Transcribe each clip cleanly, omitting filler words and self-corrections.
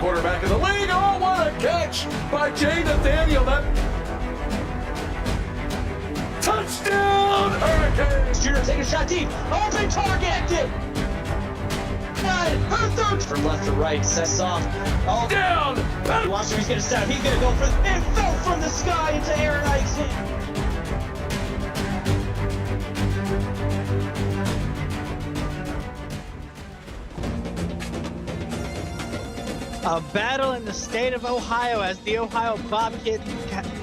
Quarterback of the league. Oh, what a catch by Jay Nathaniel. That touchdown, Hurricanes. Junior taking a shot deep. Open target. Her third from left to right. Sets off. All Down. watch him. He's gonna step. He's gonna go for and fell from the sky into Aaron Ike's hand. A battle in the state of Ohio as the Ohio Bobcats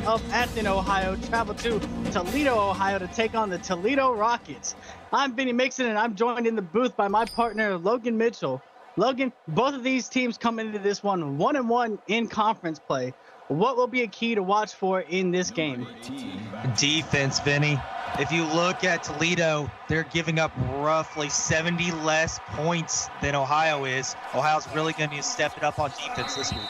of Athens, Ohio travel to Toledo, Ohio to take on the Toledo Rockets. I'm Benny Mixon and I'm joined in the booth by my partner Logan Mitchell. Logan, both of these teams come into this one 1-1 in conference play. What will be a key to watch for in this game? Defense, Benny. If you look at Toledo, they're giving up roughly 70 less points than Ohio is. Ohio's really going to need to step it up on defense this week.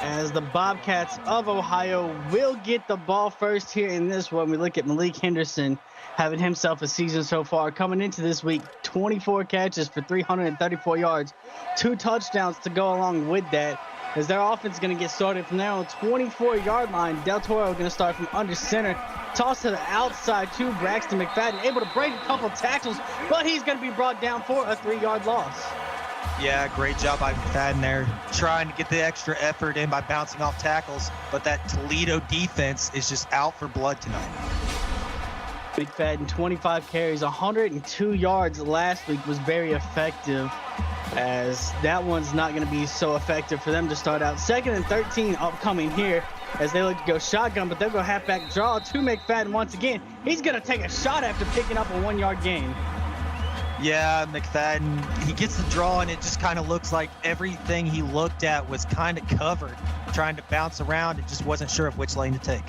As the Bobcats of Ohio will get the ball first here in this one. We look at Malik Henderson having himself a season so far. Coming into this week, 24 catches for 334 yards, 2 touchdowns to go along with that. As their offense is going to get started from there on the 24-yard line. Del Toro going to start from under center. Toss to the outside to Braxton McFadden. Able to break a couple tackles, but he's going to be brought down for a 3-yard loss. Yeah, great job by McFadden there. Trying to get the extra effort in by bouncing off tackles, but that Toledo defense is just out for blood tonight. McFadden, 25 carries, 102 yards last week, was very effective, as that one's not going to be so effective for them to start out. 2nd and 13 upcoming here as they look to go shotgun, but they'll go halfback draw to McFadden once again. He's going to take a shot after picking up a 1-yard gain. Yeah, McFadden, he gets the draw, and it just kind of looks like everything he looked at was kind of covered, trying to bounce around and just wasn't sure of which lane to take.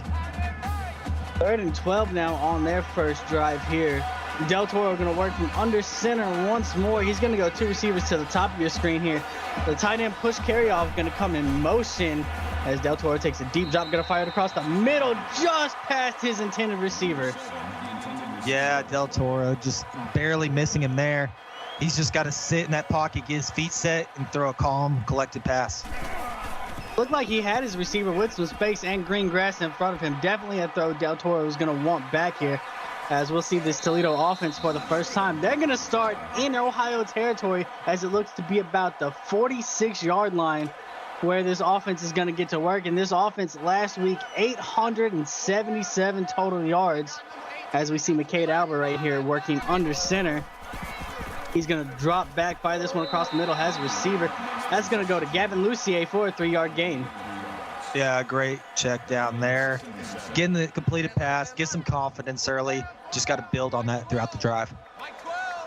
3rd and 12 now on their first drive here. Del Toro going to work from under center once more. He's going to go 2 receivers to the top of your screen here. The tight end push carry-off going to come in motion as Del Toro takes a deep drop, going to fire it across the middle just past his intended receiver. Yeah, Del Toro just barely missing him there. He's just got to sit in that pocket, get his feet set, and throw a calm, collected pass. Looked like he had his receiver with some space and green grass in front of him. Definitely a throw Del Toro was going to want back here. as we'll see this Toledo offense for the first time. They're going to start in Ohio territory as it looks to be about the 46-yard line where this offense is going to get to work. And this offense last week, 877 total yards, as we see McCade Albert right here working under center. He's going to drop back, fire this one across the middle, has a receiver. That's going to go to Gavin Lucier for a 3-yard gain. Yeah, great check down there. Getting the completed pass, get some confidence early. Just got to build on that throughout the drive.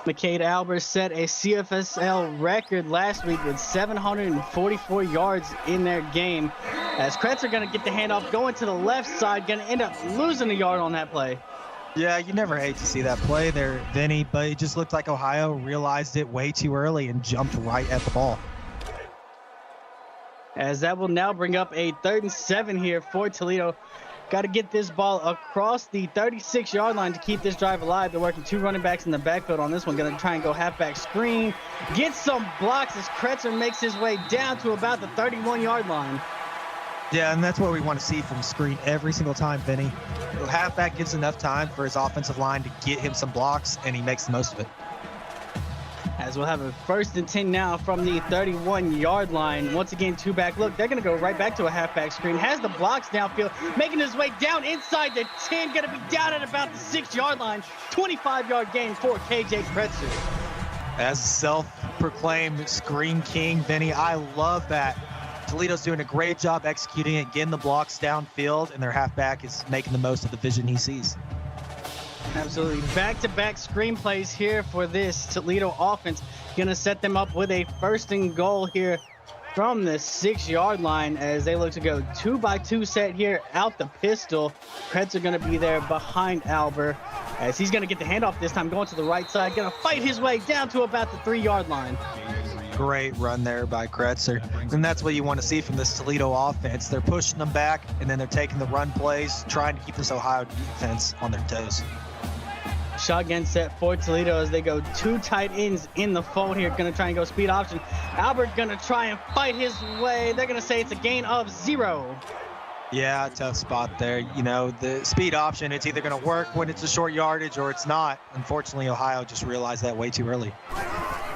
McCade Albert set a CFSL record last week with 744 yards in their game. As Kretzer going to get the handoff, going to the left side, going to end up losing a yard on that play. Yeah, you never hate to see that play there, Vinny, but it just looked like Ohio realized it way too early and jumped right at the ball. As that will now bring up a 3rd and 7 here for Toledo. Got to get this ball across the 36-yard line to keep this drive alive. They're working 2 running backs in the backfield on this one. Going to try and go halfback screen. Get some blocks as Kretzer makes his way down to about the 31-yard line. Yeah, and that's what we want to see from screen every single time, Vinny. The halfback gives enough time for his offensive line to get him some blocks, and he makes the most of it. As we'll have a 1st and 10 now from the 31-yard line. Once again, 2-back look. They're going to go right back to a halfback screen. Has the blocks downfield, making his way down inside the 10. Going to be down at about the 6-yard line. 25-yard gain for KJ Kretzer. As self-proclaimed screen king, Vinny, I love that. Toledo's doing a great job executing it, getting the blocks downfield, and their halfback is making the most of the vision he sees. Absolutely. Back-to-back screenplays here for this Toledo offense. Going to set them up with a 1st and goal here from the 6-yard line as they look to go 2-by-2 set here out the pistol. Kretzer going to be there behind Albert as he's going to get the handoff this time, going to the right side. Going to fight his way down to about the 3-yard line. Great run there by Kretzer. And that's what you want to see from this Toledo offense. They're pushing them back, and then they're taking the run plays, trying to keep this Ohio defense on their toes. Shotgun set for Toledo as they go 2 tight ends in the fold here. Going to try and go speed option. Albert going to try and fight his way. They're going to say it's a gain of 0. Yeah, tough spot there. You know, the speed option, it's either going to work when it's a short yardage or it's not. Unfortunately, Ohio just realized that way too early.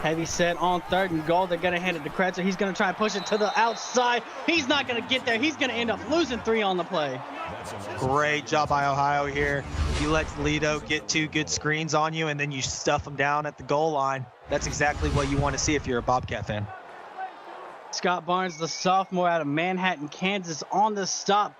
Heavy set on 3rd and goal. They're going to hand it to Kretzer. He's going to try and push it to the outside. He's not going to get there. He's going to end up losing 3 on the play. Great job by Ohio here. You let Toledo get 2 good screens on you, and then you stuff them down at the goal line. That's exactly what you want to see if you're a Bobcat fan. Scott Barnes, the sophomore out of Manhattan, Kansas, on the stop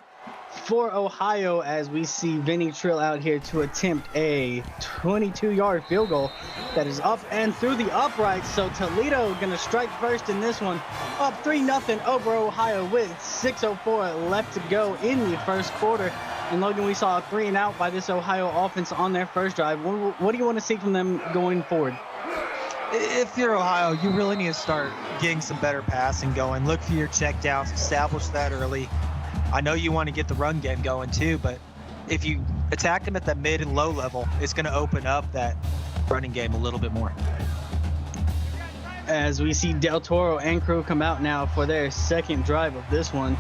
for Ohio as we see Vinny Trill out here to attempt a 22-yard field goal that is up and through the uprights. So Toledo going to strike first in this one, up 3-0 over Ohio with 6:04 left to go in the 1st quarter. And Logan, we saw a 3-and-out by this Ohio offense on their first drive. What do you want to see from them going forward? If you're Ohio, you really need to start getting some better passing going. Look for your check downs, establish that early. I know you want to get the run game going too, but if you attack them at that mid and low level, it's going to open up that running game a little bit more. As we see Del Toro and crew come out now for their 2nd drive of this one.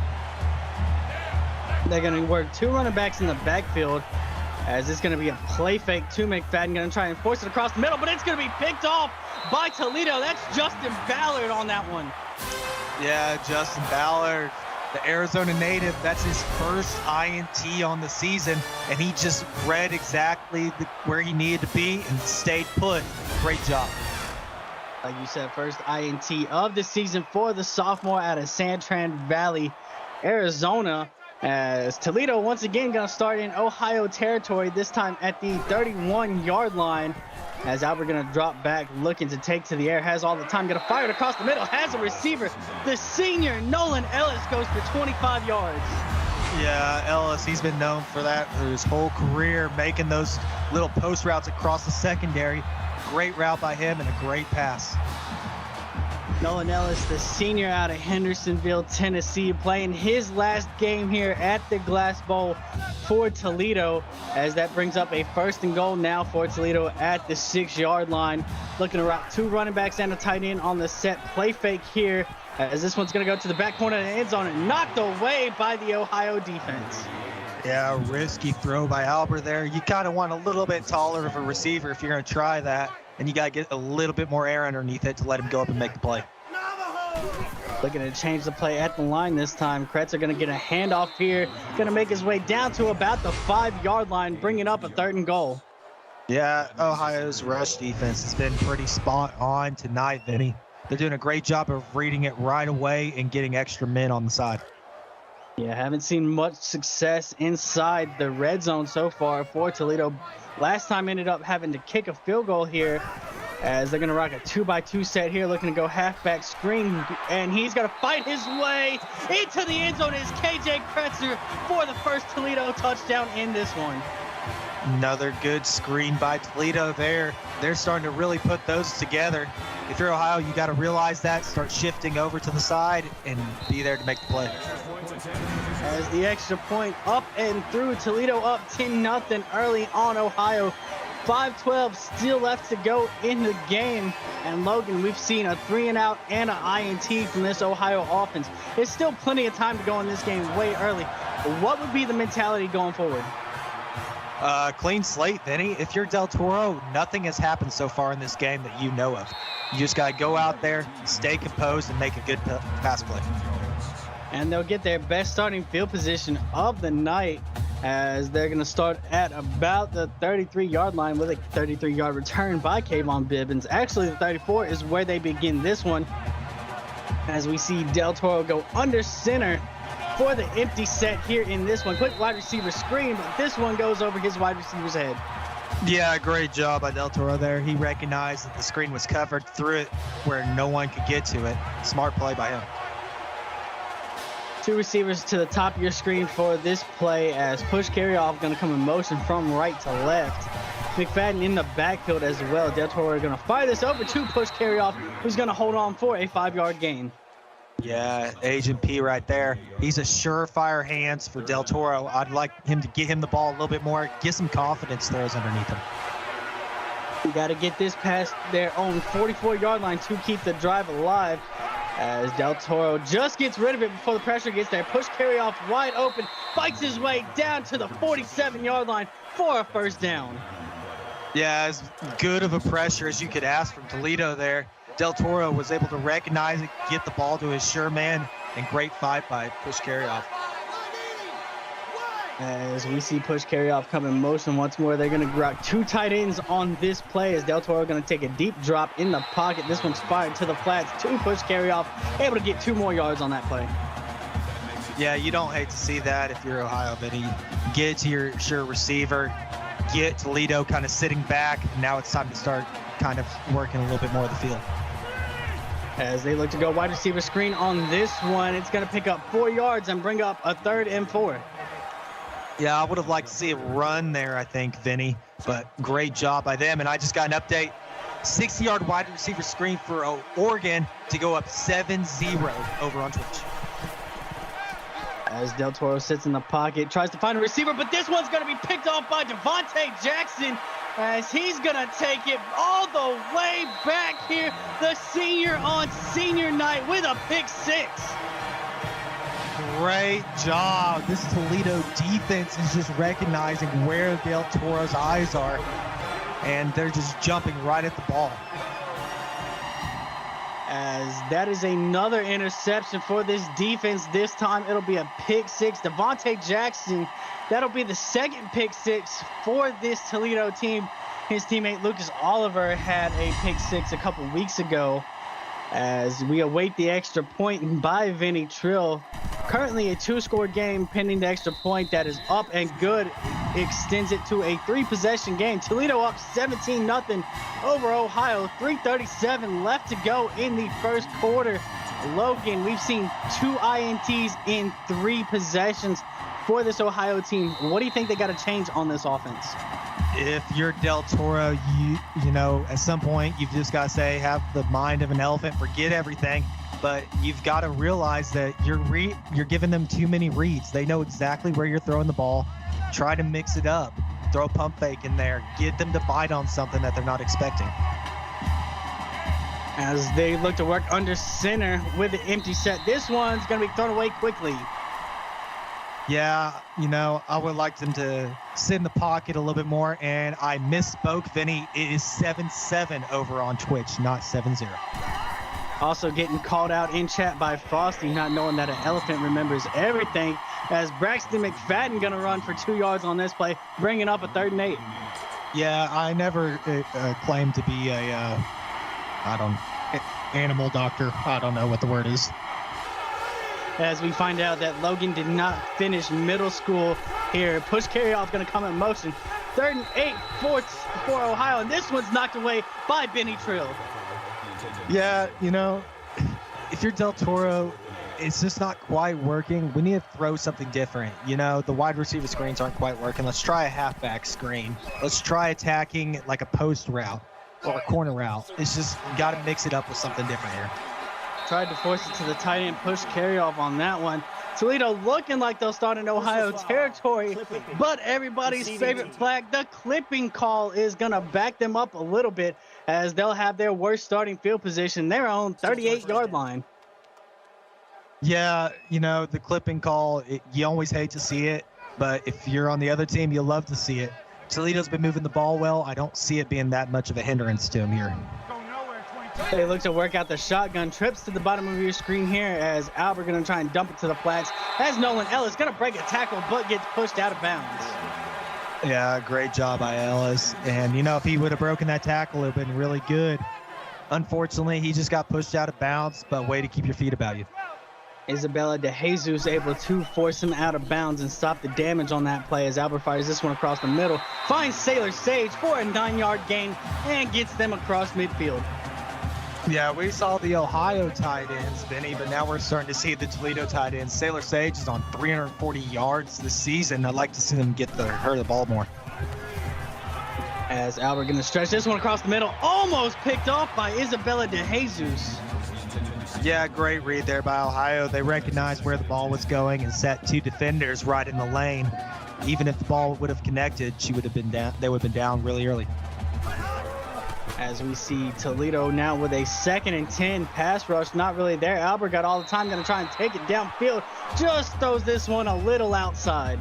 They're going to work 2 running backs in the backfield as it's going to be a play fake to McFadden. Going to try and force it across the middle, but it's going to be picked off by Toledo. That's Justin Ballard on that one. Yeah, Justin Ballard. The Arizona native, that's his first INT on the season, and he just read exactly where he needed to be and stayed put. Great job. Like you said, first INT of the season for the sophomore out of Santran Valley, Arizona. As Toledo once again going to start in Ohio territory, this time at the 31-yard line. As Albert going to drop back, looking to take to the air, has all the time, going to fire it across the middle, has a receiver. The senior Nolan Ellis goes for 25 yards. Yeah, Ellis, he's been known for that for his whole career, making those little post routes across the secondary. Great route by him and a great pass. Nolan Ellis, the senior out of Hendersonville, Tennessee, playing his last game here at the Glass Bowl for Toledo, as that brings up a 1st and goal now for Toledo at the 6-yard line. Looking to route 2 running backs and a tight end on the set play fake here, as this one's going to go to the back corner of the end zone and knocked away by the Ohio defense. Yeah, risky throw by Albert there. You kind of want a little bit taller of a receiver if you're going to try that, and you got to get a little bit more air underneath it to let him go up and make the play. Looking to change the play at the line this time. Kretzer going to get a handoff here. Going to make his way down to about the 5-yard line, bringing up a 3rd and goal. Yeah, Ohio's rush defense has been pretty spot on tonight, Vinny. They're doing a great job of reading it right away and getting extra men on the side. Yeah, haven't seen much success inside the red zone so far for Toledo. Last time ended up having to kick a field goal here, as they're going to rock a 2x2 set here, looking to go halfback screen, and he's going to fight his way into the end zone. Is KJ Kretzer for the first Toledo touchdown in this one. Another good screen by Toledo there. They're starting to really put those together. If you're Ohio, you got to realize that, start shifting over to the side, and be there to make the play. As the extra point up and through, Toledo up 10-0 early on Ohio. 5:12 still left to go in the game. And Logan, we've seen a 3-and-out and an INT from this Ohio offense. There's still plenty of time to go in this game way early. What would be the mentality going forward? Clean slate, Vinny. If you're Del Toro, nothing has happened so far in this game that you know of. You just got to go out there, stay composed, and make a good pass play. And they'll get their best starting field position of the night, as they're going to start at about the 33-yard line with a 33-yard return by Kayvon Bibbins. Actually, the 34 is where they begin this one, as we see Del Toro go under center for the empty set here in this one. Quick wide receiver screen, but this one goes over his wide receiver's head. Yeah, great job by Del Toro there. He recognized that the screen was covered, threw it where no one could get to it. Smart play by him. 2 receivers to the top of your screen for this play, as push carry off going to come in motion from right to left. McFadden in the backfield as well. Del Toro going to fire this over to push carry off, who's going to hold on for a 5-yard gain. Yeah, Agent P right there. He's a surefire hands for Del Toro. I'd like him to get him the ball a little bit more, get some confidence throws underneath him. We got to get this past their own 44-yard line to keep the drive alive, as Del Toro just gets rid of it before the pressure gets there. Push carry off wide open, fights his way down to the 47-yard line for a 1st down. Yeah, as good of a pressure as you could ask from Toledo there. Del Toro was able to recognize it, get the ball to his sure man, and great fight by push carry off. As we see push carry off come in motion once more, they're going to rock 2 tight ends on this play, as Del Toro going to take a deep drop in the pocket. This one's fired to the flats, 2 push carry off, able to get 2 more yards on that play. Yeah, you don't hate to see that if you're Ohio, Vinny. Get it to your sure receiver, get Toledo kind of sitting back, and now it's time to start kind of working a little bit more of the field. As they look to go wide receiver screen on this one, it's going to pick up 4 yards and bring up a 3rd and 4. Yeah, I would have liked to see a run there, I think, Vinny, but great job by them. And I just got an update. 60-yard wide receiver screen for Oregon to go up 7-0 over on Twitch. As Del Toro sits in the pocket, tries to find a receiver, but this one's going to be picked off by Devontae Jackson, as he's going to take it all the way back here. The senior on senior night with a pick 6. Great job. This Toledo defense is just recognizing where Del Toro's eyes are, and they're just jumping right at the ball. As that is another interception for this defense. This time it'll be a pick 6. Devontae Jackson, that'll be the 2nd pick 6 for this Toledo team. His teammate Lucas Oliver had a pick 6 a couple weeks ago. As we await the extra point by Vinny Trill. Currently a 2-score game pending the extra point that is up and good. Extends it to a 3-possession game. Toledo up 17-0 over Ohio. 3:37 left to go in the 1st quarter. Logan, we've seen 2 INTs in 3 possessions for this Ohio team. What do you think they got to change on this offense? If you're Del Toro, you know, at some point you've just got to say, have the mind of an elephant, forget everything. But you've got to realize that you're giving them too many reads. They know exactly where you're throwing the ball. Try to mix it up. Throw a pump fake in there. Get them to bite on something that they're not expecting. As they look to work under center with the empty set. This one's going to be thrown away quickly. Yeah, I would like them to sit in the pocket a little bit more, and I misspoke, Vinny. It is 7-7 over on Twitch, not 7-0. Also getting called out in chat by Frosty, not knowing that an elephant remembers everything, as Braxton McFadden going to run for 2 yards on this play, bringing up a 3rd and 8. Yeah, I never claimed to be animal doctor. I don't know what the word is. As we find out that Logan did not finish middle school here. Push carry off going to come in motion. 3rd and 8 for Ohio, and this one's knocked away by Benny Trill. Yeah, if you're Del Toro, it's just not quite working. We need to throw something different. The wide receiver screens aren't quite working. Let's try a halfback screen. Let's try attacking like a post route or a corner route. It's just got to mix it up with something different here. Tried to force it to the tight end, push carry off on that one. Toledo looking like they'll start in Ohio territory, but everybody's favorite flag, the clipping call, is going to back them up a little bit, as they'll have their worst starting field position, their own 38-yard line. Yeah, the clipping call, you always hate to see it, but if you're on the other team, you love to see it. Toledo's been moving the ball well. I don't see it being that much of a hindrance to him here. They look to work out the shotgun. Trips to the bottom of your screen here, as Albert going to try and dump it to the flats. As Nolan Ellis going to break a tackle, but gets pushed out of bounds. Yeah, great job by Ellis. And, if he would have broken that tackle, it would have been really good. Unfortunately, he just got pushed out of bounds, but way to keep your feet about you. Isabella De Jesus able to force him out of bounds and stop the damage on that play, as Albert fires this one across the middle. Finds Sailor Sage for a 9-yard gain and gets them across midfield. Yeah, we saw the Ohio tight ends, Vinny, but now we're starting to see the Toledo tight ends. Sailor Sage is on 340 yards this season. I'd like to see them get her the ball more. As Albert going to stretch this one across the middle, almost picked off by Isabella De Jesus. Yeah, great read there by Ohio. They recognized where the ball was going and set 2 defenders right in the lane. Even if the ball would have connected, she would have been down. They would have been down really early. As we see Toledo now with a 2nd and 10 pass rush, not really there. Albert got all the time, going to try and take it downfield. Just throws this one a little outside.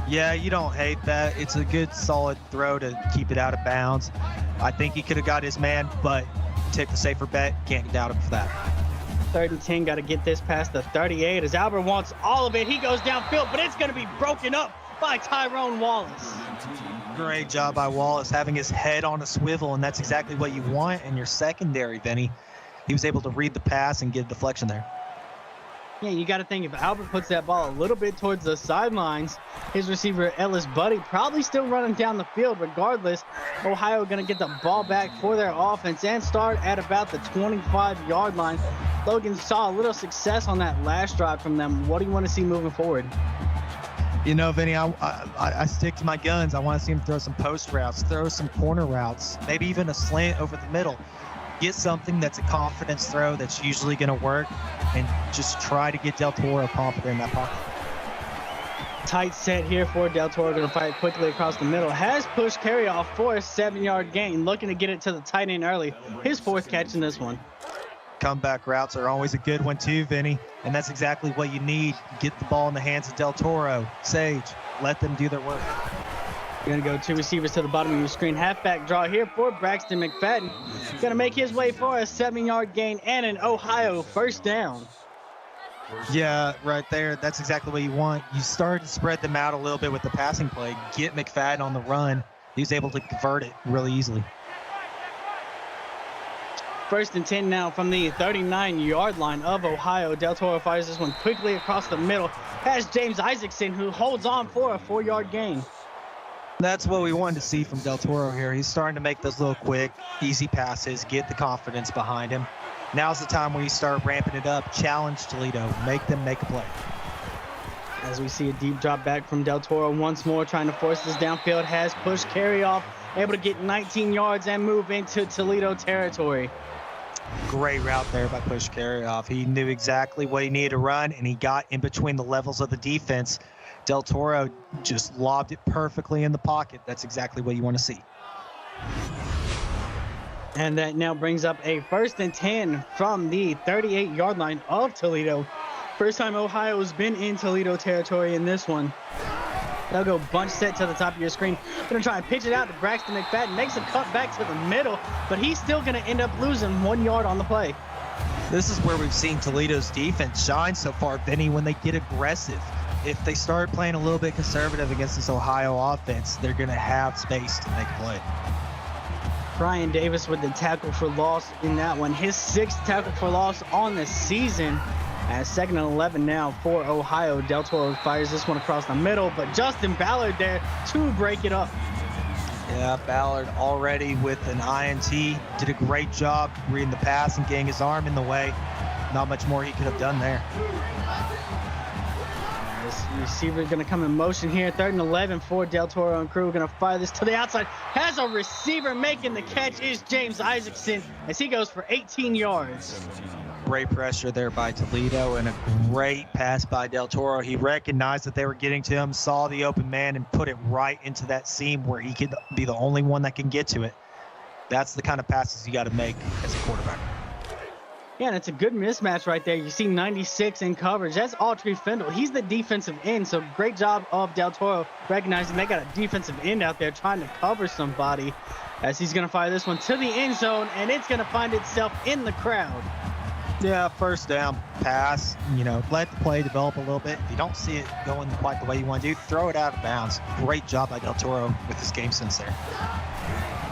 Yeah, you don't hate that. It's a good, solid throw to keep it out of bounds. I think he could have got his man, but take the safer bet. Can't doubt him for that. 3rd and 10, got to get this past the 38, as Albert wants all of it. He goes downfield, but it's going to be broken up by Tyrone Wallace. Great job by Wallace, having his head on a swivel, and that's exactly what you want in your secondary, Vinny. He was able to read the pass and get a deflection there. Yeah, you got to think, if Albert puts that ball a little bit towards the sidelines, his receiver Ellis Buddy probably still running down the field. Regardless, Ohio going to get the ball back for their offense and start at about the 25-yard line. Logan saw a little success on that last drive from them. What do you want to see moving forward? Vinny, I stick to my guns. I want to see him throw some post routes, throw some corner routes, maybe even a slant over the middle. Get something that's a confidence throw that's usually going to work, and just try to get Del Toro confident in that pocket. Tight set here for Del Toro, going to fire quickly across the middle. Has pushed carry off for a 7-yard gain, looking to get it to the tight end early. His 4th catch in this one. Comeback routes are always a good one too, Vinny, and that's exactly what you need. Get the ball in the hands of Del Toro, Sage, let them do their work. You're going to go 2 receivers to the bottom of your screen. Halfback draw here for Braxton McFadden. Going to make his way for a 7-yard gain and an Ohio 1st down. Yeah, right there. That's exactly what you want. You start to spread them out a little bit with the passing play. Get McFadden on the run. He's able to convert it really easily. 1st and 10 now from the 39-yard line of Ohio. Del Toro fires this one quickly across the middle. Has James Isaacson, who holds on for a 4-yard gain. That's what we wanted to see from Del Toro here. He's starting to make those little quick, easy passes, get the confidence behind him. Now's the time where you start ramping it up. Challenge Toledo. Make them make a play. As we see a deep drop back from Del Toro once more, trying to force this downfield. Has pushed carry off, able to get 19 yards and move into Toledo territory. Great route there by push carry off. He knew exactly what he needed to run, and he got in between the levels of the defense. Del Toro just lobbed it perfectly in the pocket. That's exactly what you want to see. And that now brings up a 1st and 10 from the 38-yard line of Toledo. First time Ohio's been in Toledo territory in this one. They'll go bunch set to the top of your screen. Gonna try and pitch it out to Braxton McFadden. Makes a cut back to the middle, but he's still gonna end up losing 1 yard on the play. This is where we've seen Toledo's defense shine so far, Benny, when they get aggressive. If they start playing a little bit conservative against this Ohio offense, they're gonna have space to make a play. Brian Davis with the tackle for loss in that one. His 6th tackle for loss on the season. At 2nd and 11 now for Ohio. Del Toro fires this one across the middle, but Justin Ballard there to break it up. Yeah, Ballard already with an INT. Did a great job reading the pass and getting his arm in the way. Not much more he could have done there. This receiver is going to come in motion here. 3rd and 11 for Del Toro and crew. Going to fire this to the outside. Has a receiver making the catch is James Isaacson as he goes for 18 yards. Great pressure there by Toledo and a great pass by Del Toro. He recognized that they were getting to him, saw the open man, and put it right into that seam where he could be the only one that can get to it. That's the kind of passes you got to make as a quarterback. Yeah, and it's a good mismatch right there. You see 96 in coverage. That's Autry Findle. He's the defensive end, so great job of Del Toro recognizing they got a defensive end out there trying to cover somebody as he's going to fire this one to the end zone, and it's going to find itself in the crowd. Yeah, first down pass, let the play develop a little bit. If you don't see it going quite the way you want to do, throw it out of bounds. Great job by Del Toro with his game sense there.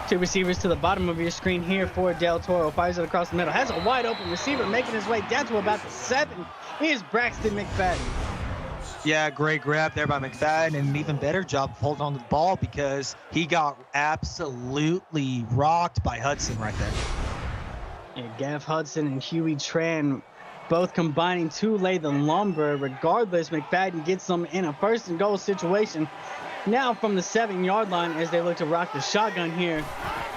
2 receivers to the bottom of your screen here for Del Toro. Fires it across the middle. Has a wide open receiver making his way down to about the 7 is Braxton McFadden. Yeah, great grab there by McFadden, and an even better job of holding on to the ball because he got absolutely rocked by Hudson right there. Yeah, Gav Hudson and Huey Tran both combining to lay the lumber. Regardless, McFadden gets them in a 1st and goal situation. Now from the 7-yard line as they look to rock the shotgun here.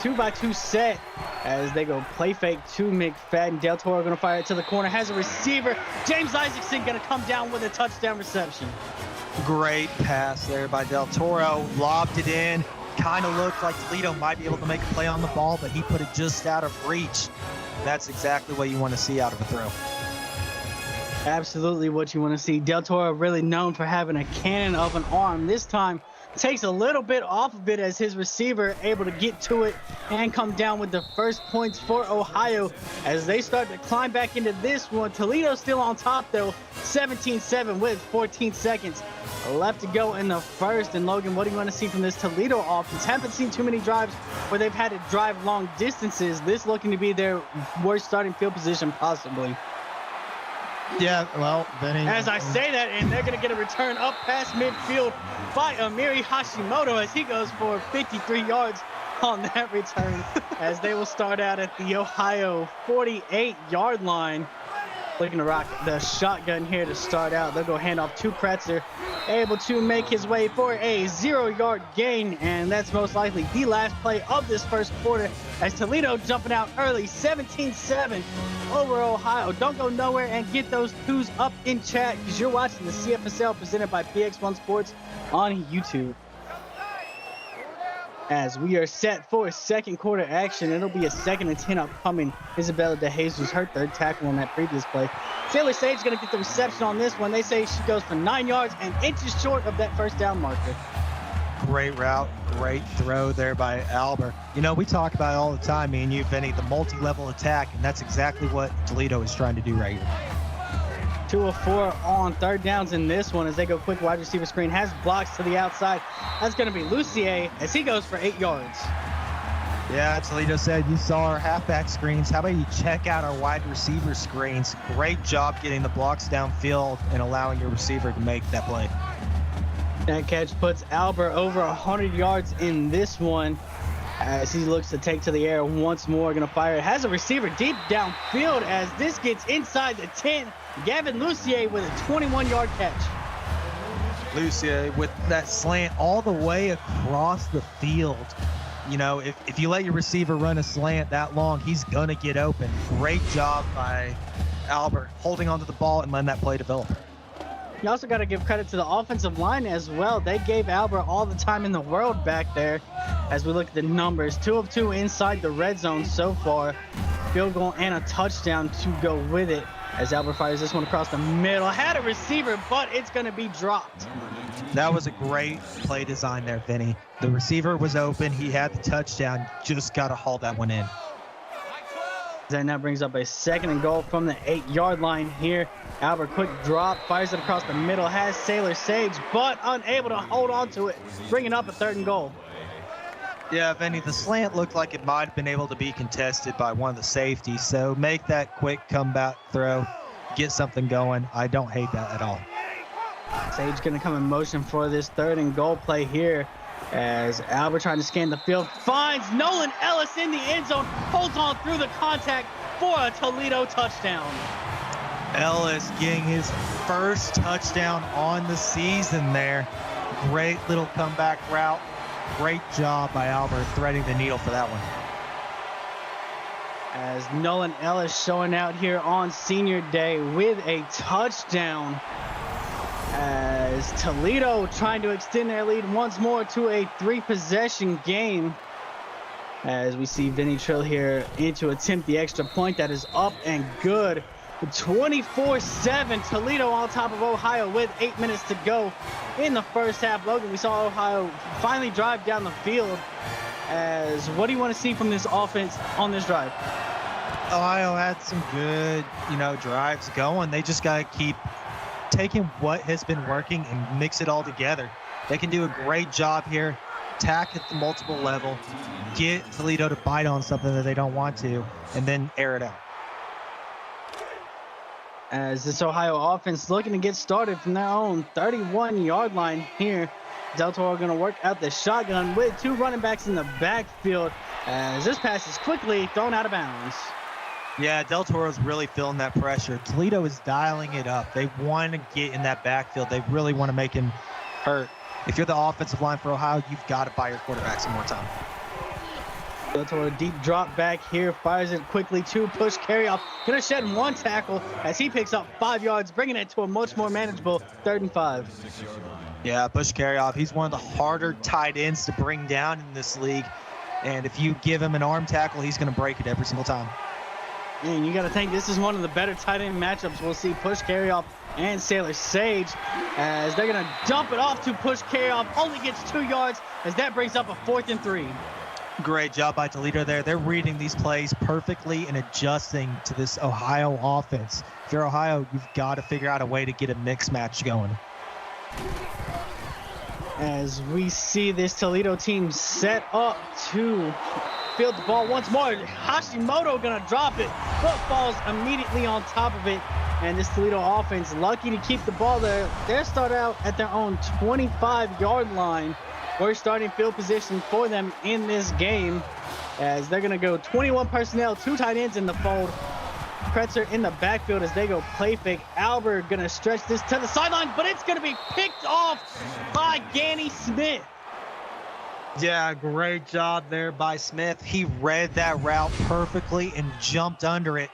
2-by-2 set as they go play fake to McFadden. Del Toro going to fire it to the corner. Has a receiver. James Isaacson going to come down with a touchdown reception. Great Pass there by Del Toro. Lobbed it in. Kind of looked like Toledo might be able to make a play on the ball, but he put it just out of reach. That's exactly what you want to see out of a throw. Absolutely what you want to see. Del Toro really known for having a cannon of an arm. This time takes a little bit off of it as his receiver able to get to it and come down with the first points for Ohio as they start to climb back into this one. Toledo still on top though, 17-7 with 14 seconds left to go in the first. And Logan, what do you want to see from this Toledo offense? Haven't seen too many drives where they've had to drive long distances. This looking to be their worst starting field position possibly. Yeah, well, Benny. As I say that, and they're going to get a return up past midfield by Amiri Hashimoto as he goes for 53 yards on that return as they will start out at the Ohio 48-yard line. Looking to rock the shotgun here to start out. They'll go hand off to Kretzer, able to make his way for a 0-yard gain, and that's most likely the last play of this first quarter as Toledo jumping out early, 17-7 over Ohio. Don't go nowhere and get those twos up in chat because you're watching the CFSL presented by PX1 Sports on YouTube. As we are set for second quarter action, it'll be a 2nd and 10 upcoming. Isabella DeJesus, her 3rd tackle on that previous play. Taylor Sage going to get the reception on this one. They say she goes for 9 yards and inches short of that first down marker. Great route, great throw there by Albert. We talk about it all the time, me and you, Benny, the multi-level attack, and that's exactly what Toledo is trying to do right here. 2 of 4 on 3rd downs in this one as they go quick wide receiver screen. Has blocks to the outside. That's going to be Lucier as he goes for 8 yards. Yeah, Toledo said you saw our halfback screens. How about you check out our wide receiver screens? Great job getting the blocks downfield and allowing your receiver to make that play. That catch puts Albert over 100 yards in this one as he looks to take to the air once more. Going to fire it. Has a receiver deep downfield as this gets inside the 10. Gavin Lucier with a 21-yard catch. Lucier with that slant all the way across the field. If you let your receiver run a slant that long, he's going to get open. Great job by Albert holding onto the ball and letting that play develop. You also got to give credit to the offensive line as well. They gave Albert all the time in the world back there as we look at the numbers. 2 of 2 inside the red zone so far. Field goal and a touchdown to go with it. as Albert fires this one across the middle. Had a receiver, but it's going to be dropped. That was a great play design there, Vinny. The receiver was open. He had the touchdown. Just got to haul that one in. That now brings up a 2nd and goal from the 8-yard line here. Albert, quick drop, fires it across the middle, has Sailor Sage, but unable to hold on to it, bringing up a 3rd and goal. Yeah, Vinny, the slant looked like it might have been able to be contested by one of the safeties, so make that quick comeback throw, get something going. I don't hate that at all. Sage going to come in motion for this 3rd and goal play here, as Albert trying to scan the field, finds Nolan Ellis in the end zone, holds on through the contact for a Toledo touchdown. Ellis getting his first touchdown on the season there. Great little comeback route. Great job by Albert threading the needle for that one. As Nolan Ellis showing out here on senior day with a touchdown. As Toledo trying to extend their lead once more to a 3-possession game. As we see Vinny Trill here in to attempt the extra point that is up and good. 24-7, Toledo on top of Ohio with 8 minutes to go in the first half. Logan, we saw Ohio finally drive down the field. As what do you want to see from this offense on this drive? Ohio had some good, drives going. They just got to keep taking what has been working and mix it all together. They can do a great job here, attack at the multiple level, get Toledo to bite on something that they don't want to, and then air it out. As this Ohio offense looking to get started from their own 31-yard line here. Del Toro going to work out the shotgun with 2 running backs in the backfield, as this pass is quickly thrown out of bounds. Yeah, Del Toro's really feeling that pressure. Toledo is dialing it up. They want to get in that backfield. They really want to make him hurt. If you're the offensive line for Ohio, you've got to buy your quarterback some more time. Del Toro deep drop back here, fires it quickly, 2 push carry off. Gonna shed 1 tackle as he picks up 5 yards, bringing it to a much more manageable 3rd and 5. Yeah, push carry off. He's one of the harder tight ends to bring down in this league. And if you give him an arm tackle, he's going to break it every single time. And you got to think this is one of the better tight end matchups. We'll see push carry off and Sailor Sage as they're going to dump it off to push carry off. Only gets 2 yards as that brings up a 4th and 3. Great job by Toledo there. They're reading these plays perfectly and adjusting to this Ohio offense. If you're Ohio, you've got to figure out a way to get a mix match going. As we see this Toledo team set up to field the ball once more. Hashimoto gonna drop it, but falls immediately on top of it. And this Toledo offense lucky to keep the ball there. They start out at their own 25-yard line. Worst starting field position for them in this game, as they're gonna go 21 personnel, 2 tight ends in the fold. Kretzer in the backfield as they go play fake. Albert gonna stretch this to the sideline, but it's gonna be picked off by Ganny Smith. Yeah, great job there by Smith. He read that route perfectly and jumped under it.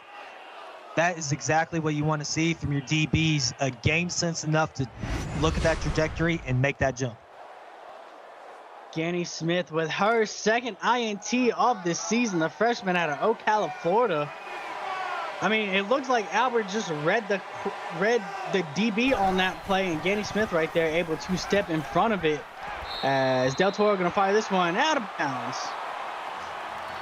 That is exactly what you want to see from your DBs. A game sense enough to look at that trajectory and make that jump. Ganny Smith with her 2nd INT of this season, the freshman out of Ocala, Florida. I mean, it looks like Albert just read the DB on that play, and Ganny Smith right there able to step in front of it. As Del Toro going to fire this one out of bounds.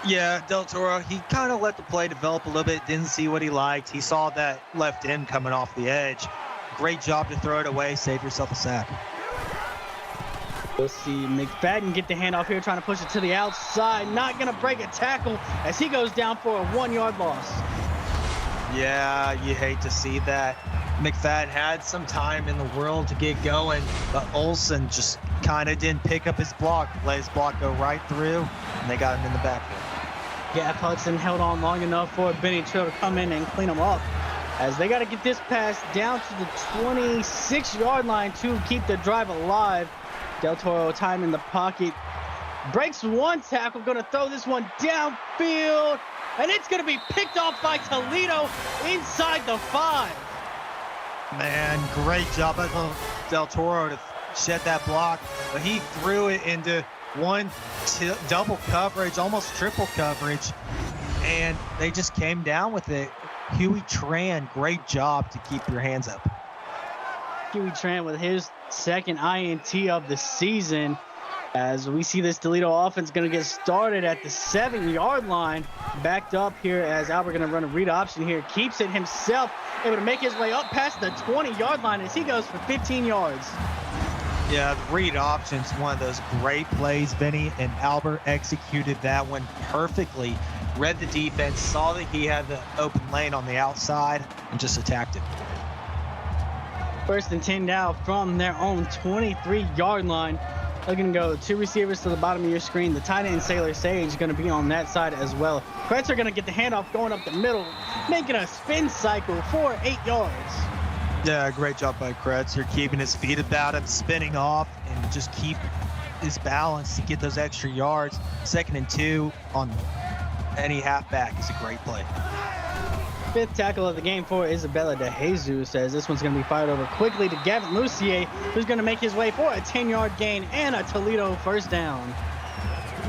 Yeah, Del Toro, he kind of let the play develop a little bit, didn't see what he liked. He saw that left end coming off the edge. Great job to throw it away, save yourself a sack. We'll see McFadden get the handoff here, trying to push it to the outside. Not going to break a tackle as he goes down for a 1-yard loss. Yeah, you hate to see that. McFadden had some time in the world to get going, but Olsen just kind of didn't pick up his block, let his block go right through, and they got him in the backfield. Gaff Hudson held on long enough for Benny Trill to come in and clean him up, as they got to get this pass down to the 26-yard line to keep the drive alive. Del Toro time in the pocket, breaks 1 tackle, going to throw this one downfield, and it's going to be picked off by Toledo inside the 5. Man, great job by Del Toro to shed that block, but he threw it into double coverage, almost triple coverage, and they just came down with it. Huey Tran, great job to keep your hands up. Huey Tran with his second INT of the season. As we see this Toledo offense going to get started at the 7-yard line. Backed up here as Albert going to run a read option here. Keeps it himself. Able to make his way up past the 20-yard line as he goes for 15 yards. Yeah, the read option's one of those great plays, Vinny, and Albert executed that one perfectly. Read the defense, saw that he had the open lane on the outside, and just attacked it. 1st and 10 now from their own 23-yard line. Looking to go 2 receivers to the bottom of your screen. The tight end, Sailor Sage, is going to be on that side as well. Kretzer going to get the handoff going up the middle, making a spin cycle for 8 yards. Yeah, great job by Kretzer, keeping his feet about him, spinning off, and just keep his balance to get those extra yards. 2nd and 2 on any halfback is a great play. 5th tackle of the game for Isabella De Jesus, as this one's going to be fired over quickly to Gavin Lucier, who's going to make his way for a 10-yard gain and a Toledo first down.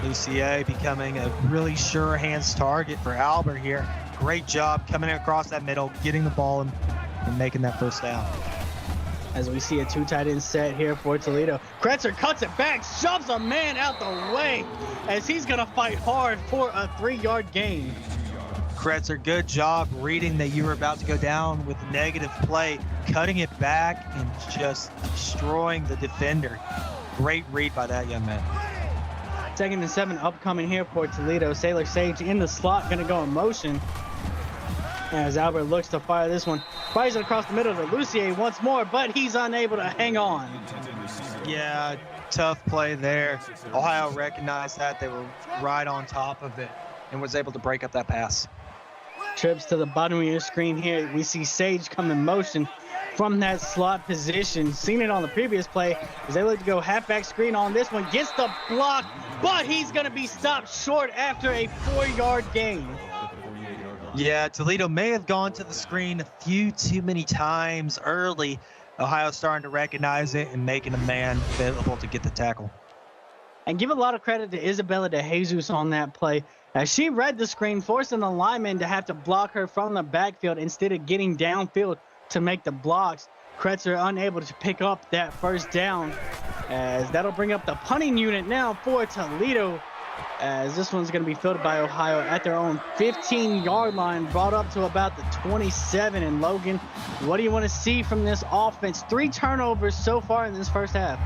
Lucier becoming a really sure hands target for Albert here. Great job coming across that middle, getting the ball and making that first down. As we see a 2 tight end set here for Toledo. Kretzer cuts it back, shoves a man out the way as he's going to fight hard for a 3-yard gain. Kretzer, good job reading that you were about to go down with a negative play, cutting it back and just destroying the defender. Great read by that young man. 2nd and 7 upcoming here for Toledo. Sailor Sage in the slot, going to go in motion. As Albert looks to fire this one. Fires it across the middle to Lucier once more, but he's unable to hang on. Yeah, tough play there. Ohio recognized that. They were right on top of it and was able to break up that pass. Trips to the bottom of your screen here. We see Sage come in motion from that slot position. Seen it on the previous play as they look to go halfback screen on this one. Gets the block, but he's going to be stopped short after a 4-yard gain. Yeah, Toledo may have gone to the screen a few too many times early. Ohio starting to recognize it and making a man available to get the tackle. And give a lot of credit to Isabella De Jesus on that play, as she read the screen, forcing the lineman to have to block her from the backfield instead of getting downfield to make the blocks. Kretzer unable to pick up that first down, as that'll bring up the punting unit now for Toledo, as this one's going to be fielded by Ohio at their own 15-yard line, brought up to about the 27. And Logan, what do you want to see from this offense? 3 turnovers so far in this first half.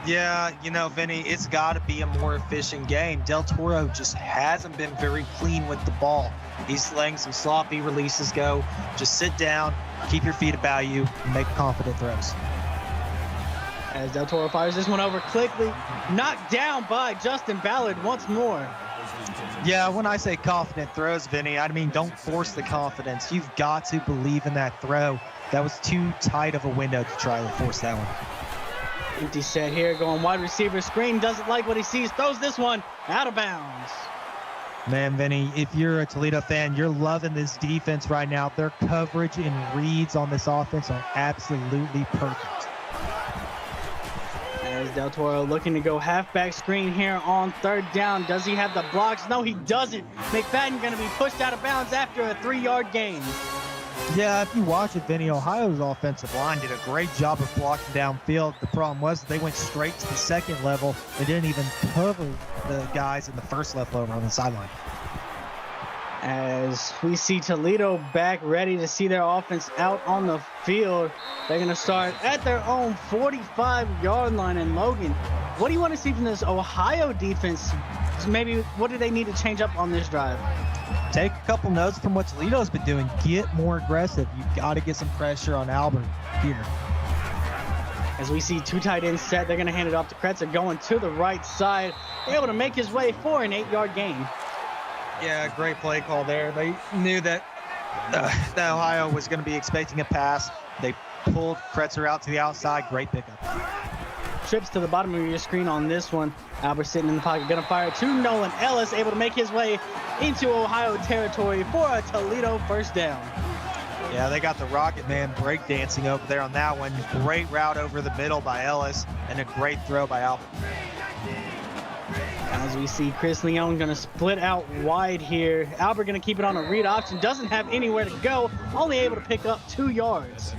Yeah, you know, Vinny, it's got to be a more efficient game. Del Toro just hasn't been very clean with the ball. He's letting some sloppy releases go. Just sit down, keep your feet about you, and make confident throws. As Del Toro fires this one over quickly, knocked down by Justin Ballard once more. Yeah, when I say confident throws, Vinny, I mean don't force the confidence. You've got to believe in that throw. That was too tight of a window to try to force that one. Empty set here, going wide receiver screen, doesn't like what he sees, throws this one out of bounds. Man, Vinny, if you're a Toledo fan, you're loving this defense right now. Their coverage and reads on this offense are absolutely perfect. As Del Toro looking to go halfback screen here on 3rd down. Does he have the blocks? No, he doesn't. McFadden going to be pushed out of bounds after a 3-yard gain. Yeah, if you watch it, Vinny, Ohio's offensive line did a great job of blocking downfield. The problem was they went straight to the 2nd level. They didn't even cover the guys in the 1st level over on the sideline. As we see Toledo back ready to see their offense out on the field. They're going to start at their own 45-yard line. And Logan, what do you want to see from this Ohio defense? Maybe what do they need to change up on this drive? Take a couple notes from what Toledo's been doing. Get more aggressive. You've got to get some pressure on Albert here. As we see 2 tight ends set, they're going to hand it off to Kretzer going to the right side, able to make his way for an 8-yard gain. Yeah, great play call there. They knew that Ohio was going to be expecting a pass. They pulled Kretzer out to the outside. Great pickup. Trips to the bottom of your screen on this one. Albert sitting in the pocket, going to fire to Nolan Ellis, able to make his way into Ohio territory for a Toledo first down. Yeah, they got the Rocket Man breakdancing over there on that one. Great route over the middle by Ellis and a great throw by Albert. As As we see Chris Leone going to split out wide here. Albert going to keep it on a read option. Doesn't have anywhere to go. Only able to pick up 2 yards.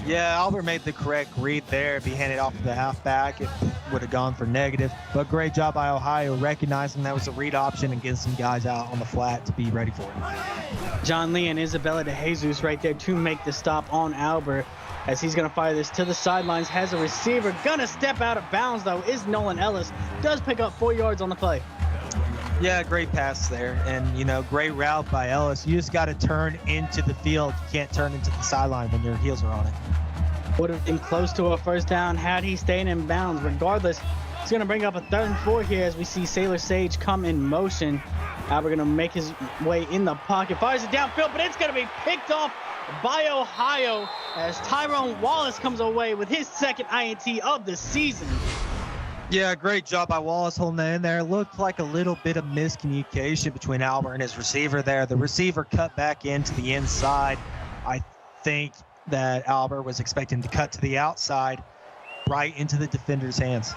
Yeah, Albert made the correct read there. If he handed off to the halfback, it would have gone for negative. But great job by Ohio recognizing that was a read option and getting some guys out on the flat to be ready for it. John Lee and Isabella de Jesus right there to make the stop on Albert. As he's going to fire this to the sidelines, has a receiver. Going to step out of bounds, though, is Nolan Ellis. Does pick up 4 yards on the play. Yeah, great pass there. And, you know, great route by Ellis. You just got to turn into the field. You can't turn into the sideline when your heels are on it. Would have been close to a first down had he stayed in bounds. Regardless, he's going to bring up a 3rd and 4 here as we see Sailor Sage come in motion. Albert going to make his way in the pocket. Fires it downfield, but it's going to be picked off by Ohio as Tyrone Wallace comes away with his 2nd INT of the season. Yeah, great job by Wallace holding that in there. Looked like a little bit of miscommunication between Albert and his receiver there. The receiver cut back into the inside. I think that Albert was expecting to cut to the outside, right into the defender's hands.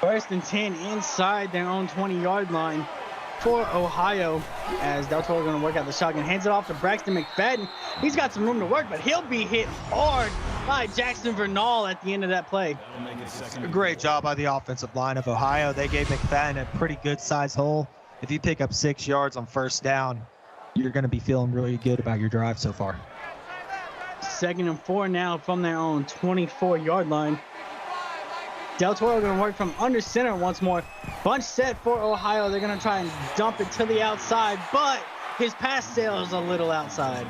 1st and 10 inside their own 20-yard line for Ohio as Del Toro going to work out the shotgun. Hands it off to Braxton McFadden. He's got some room to work, but he'll be hit hard by Jackson Vernal at the end of that play. Great job by the offensive line of Ohio. They gave McFadden a pretty good size hole. If you pick up 6 yards on 1st down, you're going to be feeling really good about your drive so far. 2nd and 4 now from their own 24-yard line. Del Toro going to work from under center once more. Bunch set for Ohio. They're going to try and dump it to the outside, but his pass sails a little outside.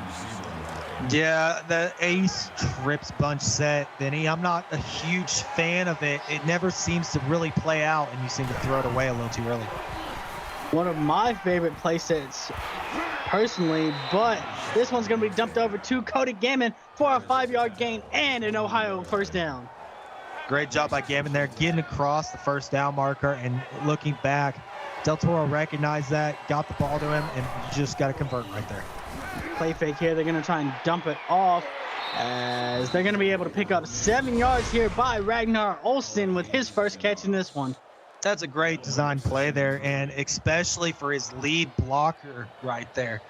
Yeah, the ace trips bunch set, Vinny. I'm not a huge fan of it. It never seems to really play out, and you seem to throw it away a little too early. One of my favorite play sets personally, but this one's going to be dumped over to Cody Gammon for a 5-yard gain and an Ohio 1st down. Great job by Gammon there, getting across the 1st down marker and looking back. Del Toro recognized that, got the ball to him, and you just got to convert right there. Play fake here. They're going to try and dump it off as they're going to be able to pick up 7 yards here by Ragnar Olsen with his 1st catch in this one. That's a great design play there, and especially for his lead blocker right there.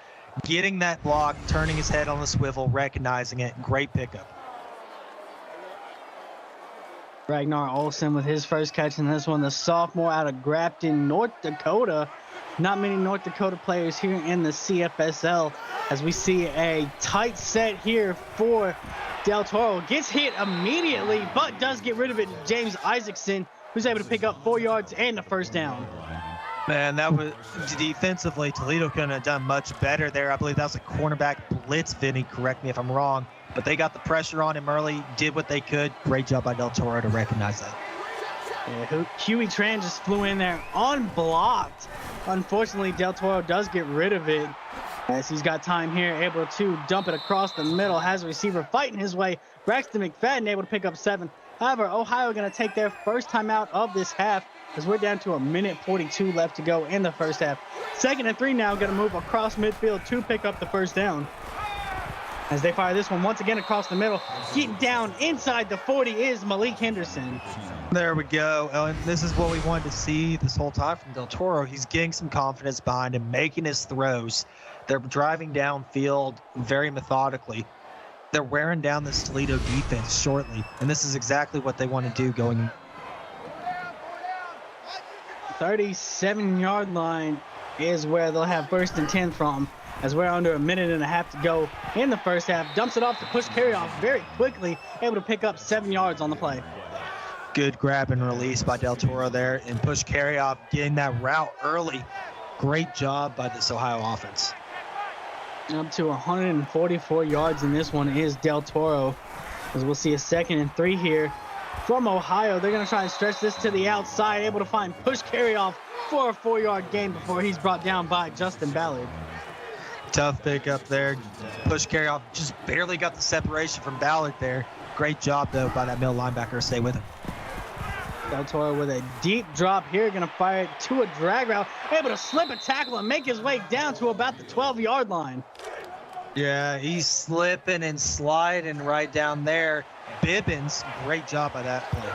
Getting that block, turning his head on the swivel, recognizing it, great pickup. Ragnar Olsen with his 1st catch in this one, the sophomore out of Grafton, North Dakota. Not many North Dakota players here in the CFSL as we see a tight set here for Del Toro. Gets hit immediately, but does get rid of it. James Isaacson, who's able to pick up 4 yards and a 1st down. Man, that was defensively, Toledo couldn't have done much better there. I believe that was a cornerback blitz, Vinny. Correct me if I'm wrong. But they got the pressure on him early, did what they could. Great job by Del Toro to recognize that. Yeah, Huey Tran just flew in there unblocked. Unfortunately, Del Toro does get rid of it as he's got time here, able to dump it across the middle. Has a receiver fighting his way. Braxton McFadden able to pick up 7. However, Ohio going to take their 1st timeout of this half as we're down to 1:42 left to go in the 1st half. 2nd and 3 now, going to move across midfield to pick up the 1st down. As they fire this one once again across the middle, getting down inside the 40 is Malik Henderson. There we go. And this is what we wanted to see this whole time from Del Toro. He's getting some confidence behind him, making his throws. They're driving downfield very methodically. They're wearing down this Toledo defense shortly, and this is exactly what they want to do going. 37-yard line is where they'll have 1st and 10 from. As we're under 1.5 minutes to go in the 1st half. Dumps it off to push carry off very quickly, able to pick up 7 yards on the play. Good grab and release by Del Toro there, and push carry off, getting that route early. Great job by this Ohio offense. Up to 144 yards in this one is Del Toro. As we'll see a 2nd and 3 here from Ohio. They're going to try and stretch this to the outside, able to find push carry off for a 4-yard gain before he's brought down by Justin Ballard. Tough pickup there. Push carry off. Just barely got the separation from Ballard there. Great job, though, by that middle linebacker to stay with him. Del Toro with a deep drop here. Going to fire it to a drag route. Able to slip a tackle and make his way down to about the 12-yard line. Yeah, he's slipping and sliding right down there. Bibbins, great job by that play.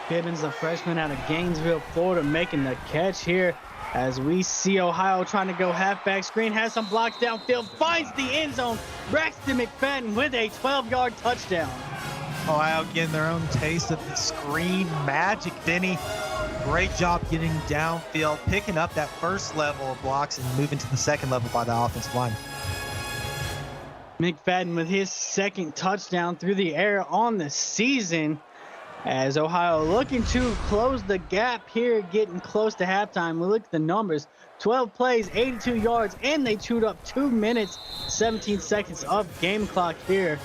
Bibbins, the freshman out of Gainesville, Florida, making the catch here as we see Ohio trying to go halfback screen, has some blocks downfield, finds the end zone. Braxton McFadden with a 12-yard touchdown. Ohio getting their own taste of the screen magic, Vinny. Great job getting downfield, picking up that first level of blocks and moving to the second level by the offensive line. McFadden with his second touchdown through the air on the season, as Ohio looking to close the gap here, getting close to halftime. We look at the numbers, 12 plays, 82 yards, and they chewed up 2 minutes, 17 seconds of game clock here,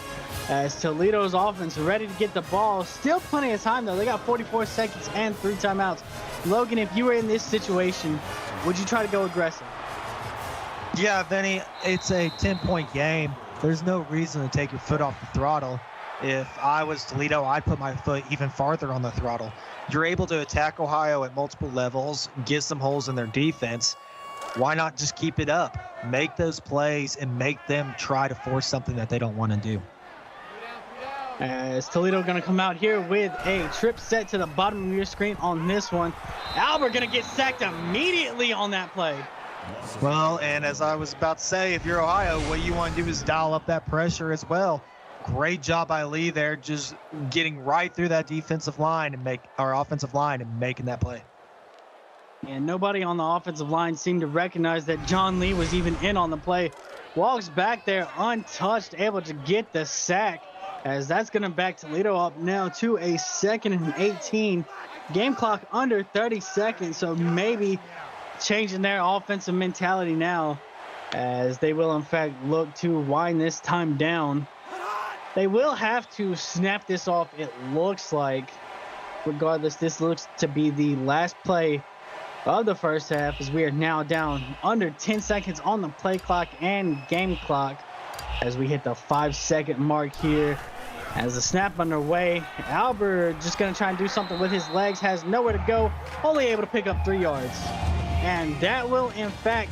as Toledo's offense ready to get the ball. Still plenty of time, though. They got 44 seconds and 3 timeouts. Logan, if you were in this situation, would you try to go aggressive? Yeah, Vinny, it's a 10-point game. There's no reason to take your foot off the throttle. If I was Toledo, I'd put my foot even farther on the throttle. You're able to attack Ohio at multiple levels, get some holes in their defense. Why not just keep it up? Make those plays and make them try to force something that they don't want to do. As Toledo going to come out here with a trip set to the bottom of your screen on this one. Albert going to get sacked immediately on that play. Well, and as I was about to say, if you're Ohio, what you want to do is dial up that pressure as well. Great job by Lee there, just getting right through that defensive line and offensive line and making that play. And nobody on the offensive line seemed to recognize that John Lee was even in on the play. Walks back there untouched, able to get the sack, as that's going to back Toledo up now to a 2nd and 18. Game clock under 30 seconds, so maybe changing their offensive mentality now, as they will in fact look to wind this time down. They will have to snap this off, it looks like. Regardless, this looks to be the last play of the first half, as we are now down under 10 seconds on the play clock and game clock as we hit the 5-second mark here. As the snap underway, Albert just going to try and do something with his legs, has nowhere to go, only able to pick up 3 yards. And that will, in fact,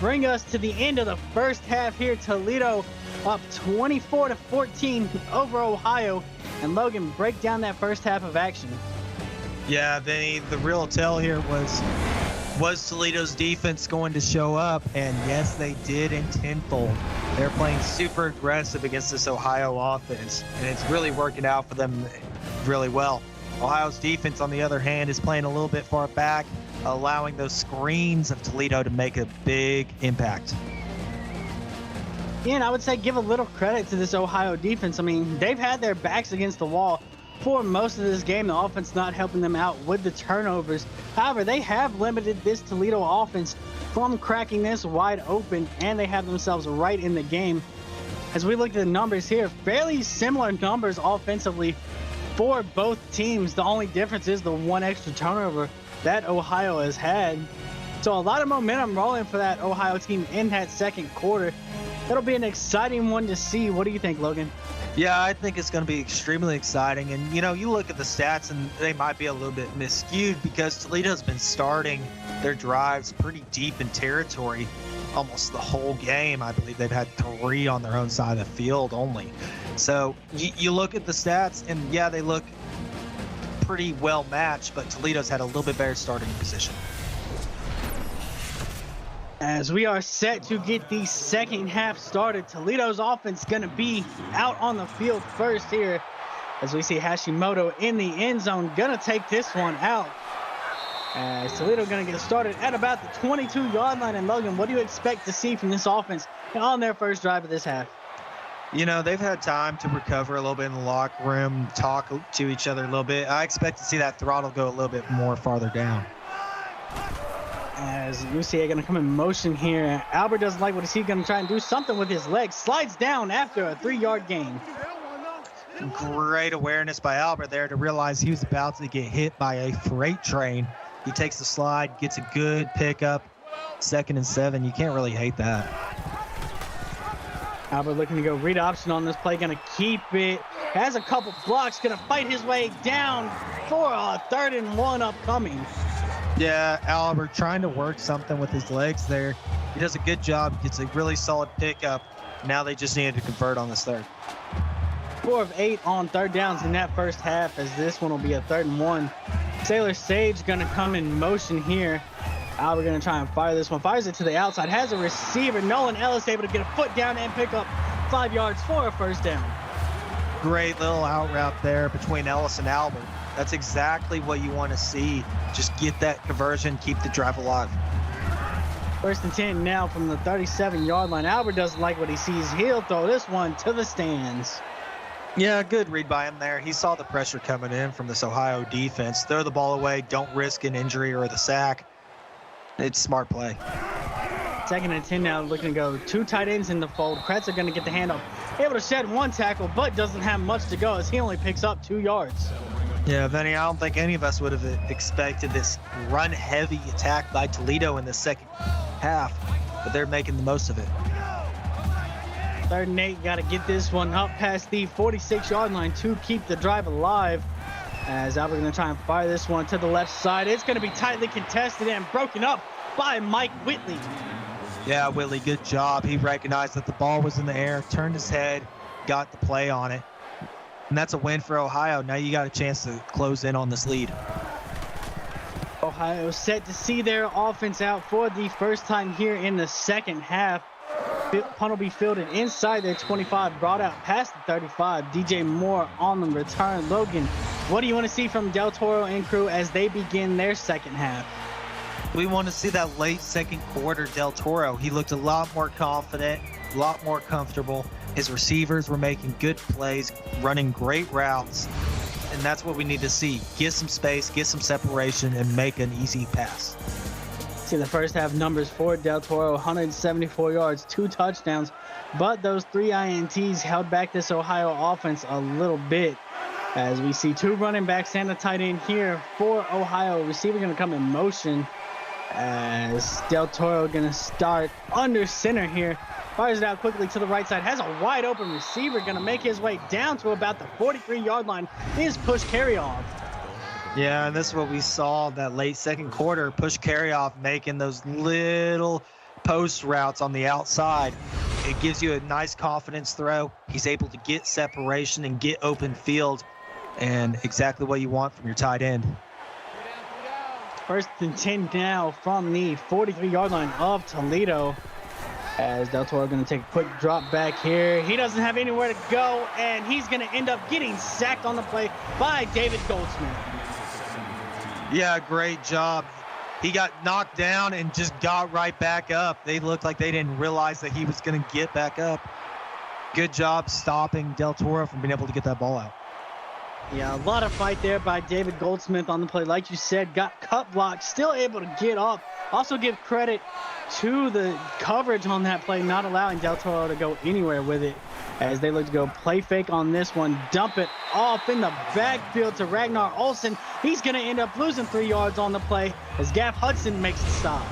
bring us to the end of the first half here. Toledo up 24-14 over Ohio. And Logan, break down that first half of action. Yeah, Vinny, the real tell here was Toledo's defense going to show up? And yes, they did in tenfold. They're playing super aggressive against this Ohio offense, and it's really working out for them really well. Ohio's defense, on the other hand, is playing a little bit far back, allowing those screens of Toledo to make a big impact. Yeah, and I would say give a little credit to this Ohio defense. I mean, they've had their backs against the wall for most of this game. The offense not helping them out with the turnovers. However, they have limited this Toledo offense from cracking this wide open, and they have themselves right in the game. As we look at the numbers here, fairly similar numbers offensively for both teams. The only difference is the one extra turnover that Ohio has had. So a lot of momentum rolling for that Ohio team in that second quarter. It'll be an exciting one to see. What do you think, Logan? Yeah, I think it's going to be extremely exciting. And, you know, you look at the stats and they might be a little bit miscued because Toledo's been starting their drives pretty deep in territory almost the whole game. I believe they've had 3 on their own side of the field only. So you look at the stats and, yeah, they look pretty well matched, but Toledo's had a little bit better starting position. As we are set to get the second half started, Toledo's offense going to be out on the field first here. As we see Hashimoto in the end zone, going to take this one out. As Toledo going to get started at about the 22-yard line. And Logan, what do you expect to see from this offense on their first drive of this half? You know, they've had time to recover a little bit in the locker room, talk to each other a little bit. I expect to see that throttle go a little bit more farther down. As UCA going to come in motion here. Albert doesn't like what he's going to try and do something with his legs. Slides down after a 3-yard gain. Great awareness by Albert there to realize he was about to get hit by a freight train. He takes the slide, gets a good pickup. 2nd and 7. You can't really hate that. Albert looking to go read option on this play. Going to keep it. Has a couple blocks. Going to fight his way down for a 3rd and 1 upcoming. Yeah, Albert trying to work something with his legs there. He does a good job, gets a really solid pickup. Now they just needed to convert on this 3rd. 4 of 8 on third downs in that first half, as this one will be a 3rd and 1. Sailor Sage going to come in motion here. Albert going to try and fire this one. Fires it to the outside. Has a receiver. Nolan Ellis able to get a foot down and pick up 5 yards for a first down. Great little out route there between Ellis and Albert. That's exactly what you want to see. Just get that conversion, keep the drive alive. 1st and 10 now from the 37-yard line. Albert doesn't like what he sees. He'll throw this one to the stands. Yeah, good read by him there. He saw the pressure coming in from this Ohio defense. Throw the ball away. Don't risk an injury or the sack. It's smart play. 2nd and 10 now, looking to go 2 tight ends in the fold. Kretzer going to get the handoff. Able to shed 1 tackle, but doesn't have much to go as he only picks up 2 yards. Yeah, Vinny, I don't think any of us would have expected this run-heavy attack by Toledo in the second half, but they're making the most of it. 3rd and 8, got to get this one up past the 46-yard line to keep the drive alive. As Albert going to try and fire this one to the left side. It's going to be tightly contested and broken up by Mike Whitley. Yeah, Whitley, good job. He recognized that the ball was in the air, turned his head, got the play on it. And that's a win for Ohio. Now you got a chance to close in on this lead. Ohio set to see their offense out for the first time here in the second half. Punt will be fielded inside their 25, brought out past the 35. DJ Moore on the return. Logan, what do you want to see from Del Toro and crew as they begin their second half? We want to see that late second quarter Del Toro. He looked a lot more confident, a lot more comfortable. His receivers were making good plays, running great routes, and that's what we need to see. Get some space, get some separation, and make an easy pass. See the first half numbers for Del Toro: 174 yards, 2 touchdowns, but those 3 INTs held back this Ohio offense a little bit. As we see 2 running backs and a tight end here for Ohio. Receiver going to come in motion as Del Toro going to start under center here. Fires it out quickly to the right side. Has a wide open receiver going to make his way down to about the 43-yard line. His push carry off. Yeah, and this is what we saw that late second quarter. Push carry off, making those little post routes on the outside. It gives you a nice confidence throw. He's able to get separation and get open field, and exactly what you want from your tight end. 1st and 10 now from the 43-yard line of Toledo. As Del Toro going to take a quick drop back here. He doesn't have anywhere to go, and he's going to end up getting sacked on the play by David Goldsmith. Yeah, great job. He got knocked down and just got right back up. They looked like they didn't realize that he was going to get back up. Good job stopping Del Toro from being able to get that ball out. Yeah, a lot of fight there by David Goldsmith on the play. Like you said, got cut blocked, still able to get up. Also give credit to the coverage on that play, not allowing Del Toro to go anywhere with it. As they look to go play fake on this one, dump it off in the backfield to Ragnar Olsen. He's going to end up losing 3 yards on the play as Gav Hudson makes the stop.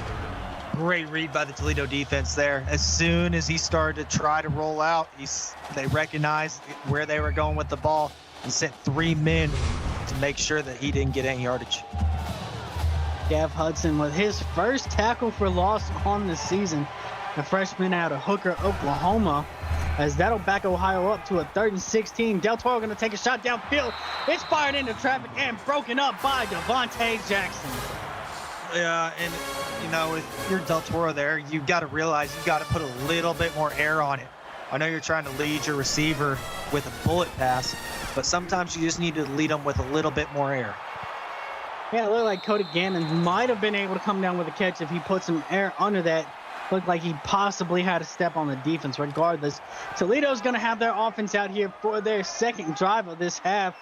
Great read by the Toledo defense there. As soon as he started to try to roll out, they recognized where they were going with the ball and sent 3 men to make sure that he didn't get any yardage. Gav Hudson with his first tackle for loss on the season. A freshman out of Hooker, Oklahoma. As that'll back Ohio up to a 3rd and 16. Del Toro going to take a shot downfield. It's fired into traffic and broken up by Devontae Jackson. Yeah, and you know, if you're Del Toro there, you've got to realize you've got to put a little bit more air on it. I know you're trying to lead your receiver with a bullet pass, but sometimes you just need to lead them with a little bit more air. Yeah, it looked like Cody Gannon might have been able to come down with a catch if he put some air under that. Looked like he possibly had a step on the defense. Regardless, Toledo's going to have their offense out here for their second drive of this half.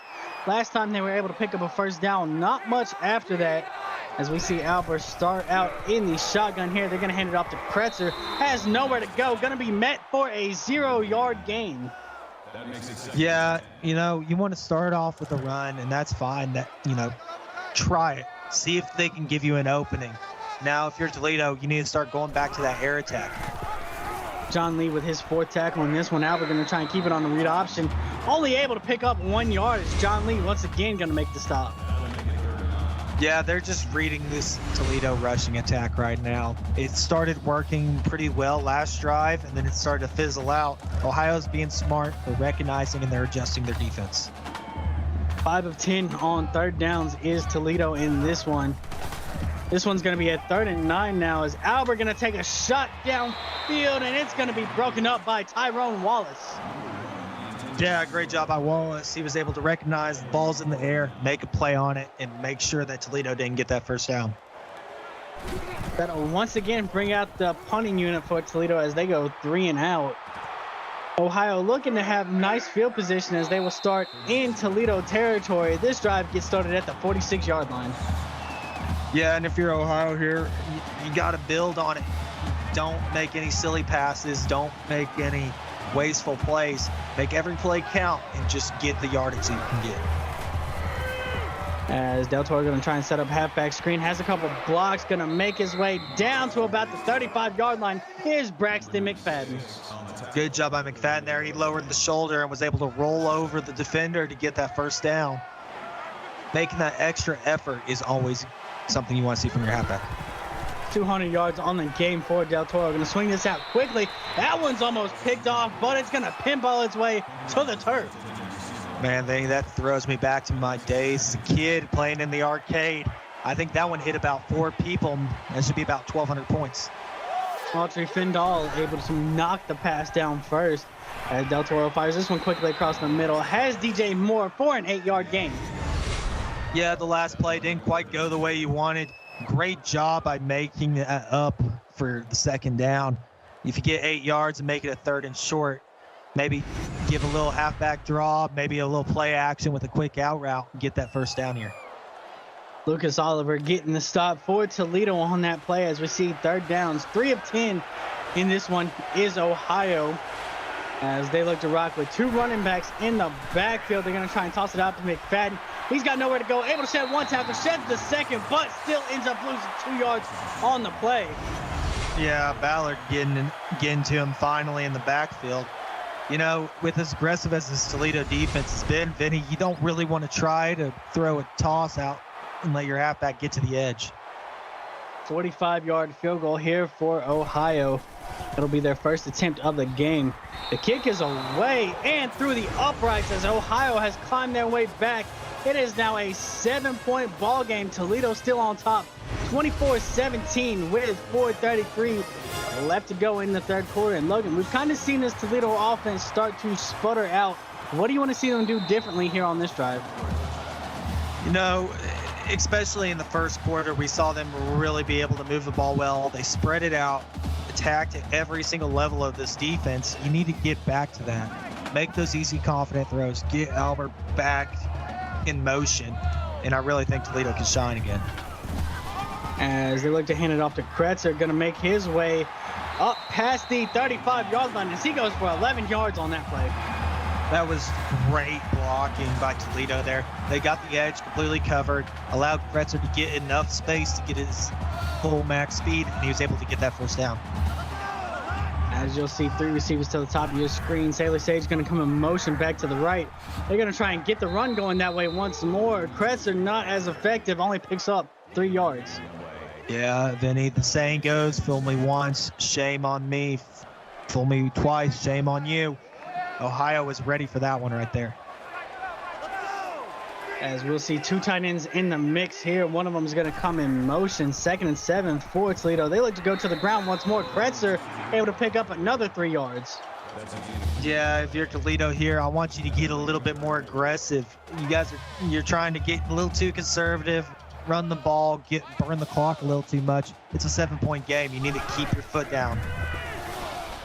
Last time they were able to pick up a first down, not much after that. As we see Albert start out in the shotgun here, they're going to hand it off to Kretzer. Has nowhere to go. Going to be met for a 0-yard gain. Yeah, you know, you want to start off with a run, and that's fine. That, you know, try it. See if they can give you an opening. Now, if you're Toledo, you need to start going back to that air attack. John Lee with his 4th tackle in this one. Albert going to try and keep it on the read option. Only able to pick up 1 yard as John Lee once again going to make the stop. Yeah, they're just reading this Toledo rushing attack right now. It started working pretty well last drive, and then it started to fizzle out. Ohio's being smart. They're recognizing and they're adjusting their defense. 5 of 10 on third downs is Toledo in this one. This one's going to be a 3rd and 9 now as Albert going to take a shot downfield, and it's going to be broken up by Tyrone Wallace. Yeah, great job by Wallace. He was able to recognize the ball's in the air, make a play on it, and make sure that Toledo didn't get that first down. That'll once again bring out the punting unit for Toledo as they go 3 and out. Ohio looking to have nice field position as they will start in Toledo territory. This drive gets started at the 46-yard line. Yeah, and if you're Ohio here, you got to build on it. Don't make any silly passes. Don't make any wasteful plays. Make every play count and just get the yardage that you can get. As Del Toro going to try and set up halfback screen, has a couple blocks, going to make his way down to about the 35-yard line. Here's Braxton McFadden. Good job by McFadden there. He lowered the shoulder and was able to roll over the defender to get that first down. Making that extra effort is always something you want to see from your halfback. 200 yards on the game for Del Toro. Going to swing this out quickly. That one's almost picked off, but it's going to pinball its way to the turf. Man, that throws me back to my days as a kid playing in the arcade. I think that one hit about 4 people. That should be about 1,200 points. Autry Findall able to knock the pass down first as Del Toro fires this one quickly across the middle. Has DJ Moore for an 8-yard gain. Yeah, the last play didn't quite go the way you wanted. Great job by making that up for the 2nd down. If you get 8 yards and make it a 3rd and short, maybe give a little halfback draw, maybe a little play action with a quick out route and get that first down here. Lucas Oliver getting the stop for Toledo on that play as we see 3rd downs. 3 of 10 in this one is Ohio as they look to rock with 2 running backs in the backfield. They're going to try and toss it out to McFadden. He's got nowhere to go. Able to shed 1 tackle, sheds the 2nd, but still ends up losing 2 yards on the play. Yeah, Ballard getting to him finally in the backfield. You know, with as aggressive as this Toledo defense has been, Vinny, you don't really want to try to throw a toss out and let your halfback get to the edge. 45-yard field goal here for Ohio. It'll be their first attempt of the game. The kick is away and through the uprights as Ohio has climbed their way back. It is now a 7-point ball game. Toledo still on top, 24-17 with 4:33 left to go in the 3rd quarter. And Logan, we've kind of seen this Toledo offense start to sputter out. What do you want to see them do differently here on this drive? You know, especially in the 1st quarter, we saw them really be able to move the ball well. They spread it out, attacked at every single level of this defense. You need to get back to that. Make those easy, confident throws. Get Albert back in motion. And I really think Toledo can shine again. As they look to hand it off to Kretzer, going to make his way up past the 35-yard line as he goes for 11 yards on that play. That was great blocking by Toledo there. They got the edge completely covered, allowed Kretzer to get enough space to get his full max speed, and he was able to get that first down. As you'll see 3 receivers to the top of your screen. Sailor Sage going to come in motion back to the right. They're going to try and get the run going that way once more. Kretzer not as effective, only picks up 3 yards. Yeah, Vinny, the saying goes, fool me once, shame on me. Fool me twice, shame on you. Ohio was ready for that one right there. As we'll see 2 tight ends in the mix here. One of them is going to come in motion. 2nd and 7 for Toledo. They look to go to the ground once more. Kretzer able to pick up another 3 yards. Yeah, if you're Toledo here, I want you to get a little bit more aggressive. You're trying to get a little too conservative, run the ball, burn the clock a little too much. It's a 7-point game. You need to keep your foot down.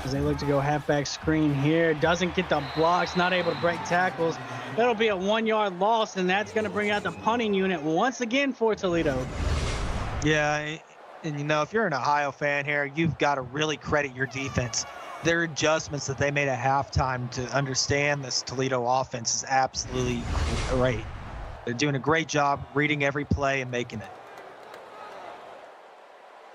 As they look to go halfback screen here. Doesn't get the blocks, not able to break tackles. That'll be a 1-yard loss, and that's going to bring out the punting unit once again for Toledo. Yeah, and you know, if you're an Ohio fan here, you've got to really credit your defense. Their adjustments that they made at halftime to understand this Toledo offense is absolutely great. They're doing a great job reading every play and making it.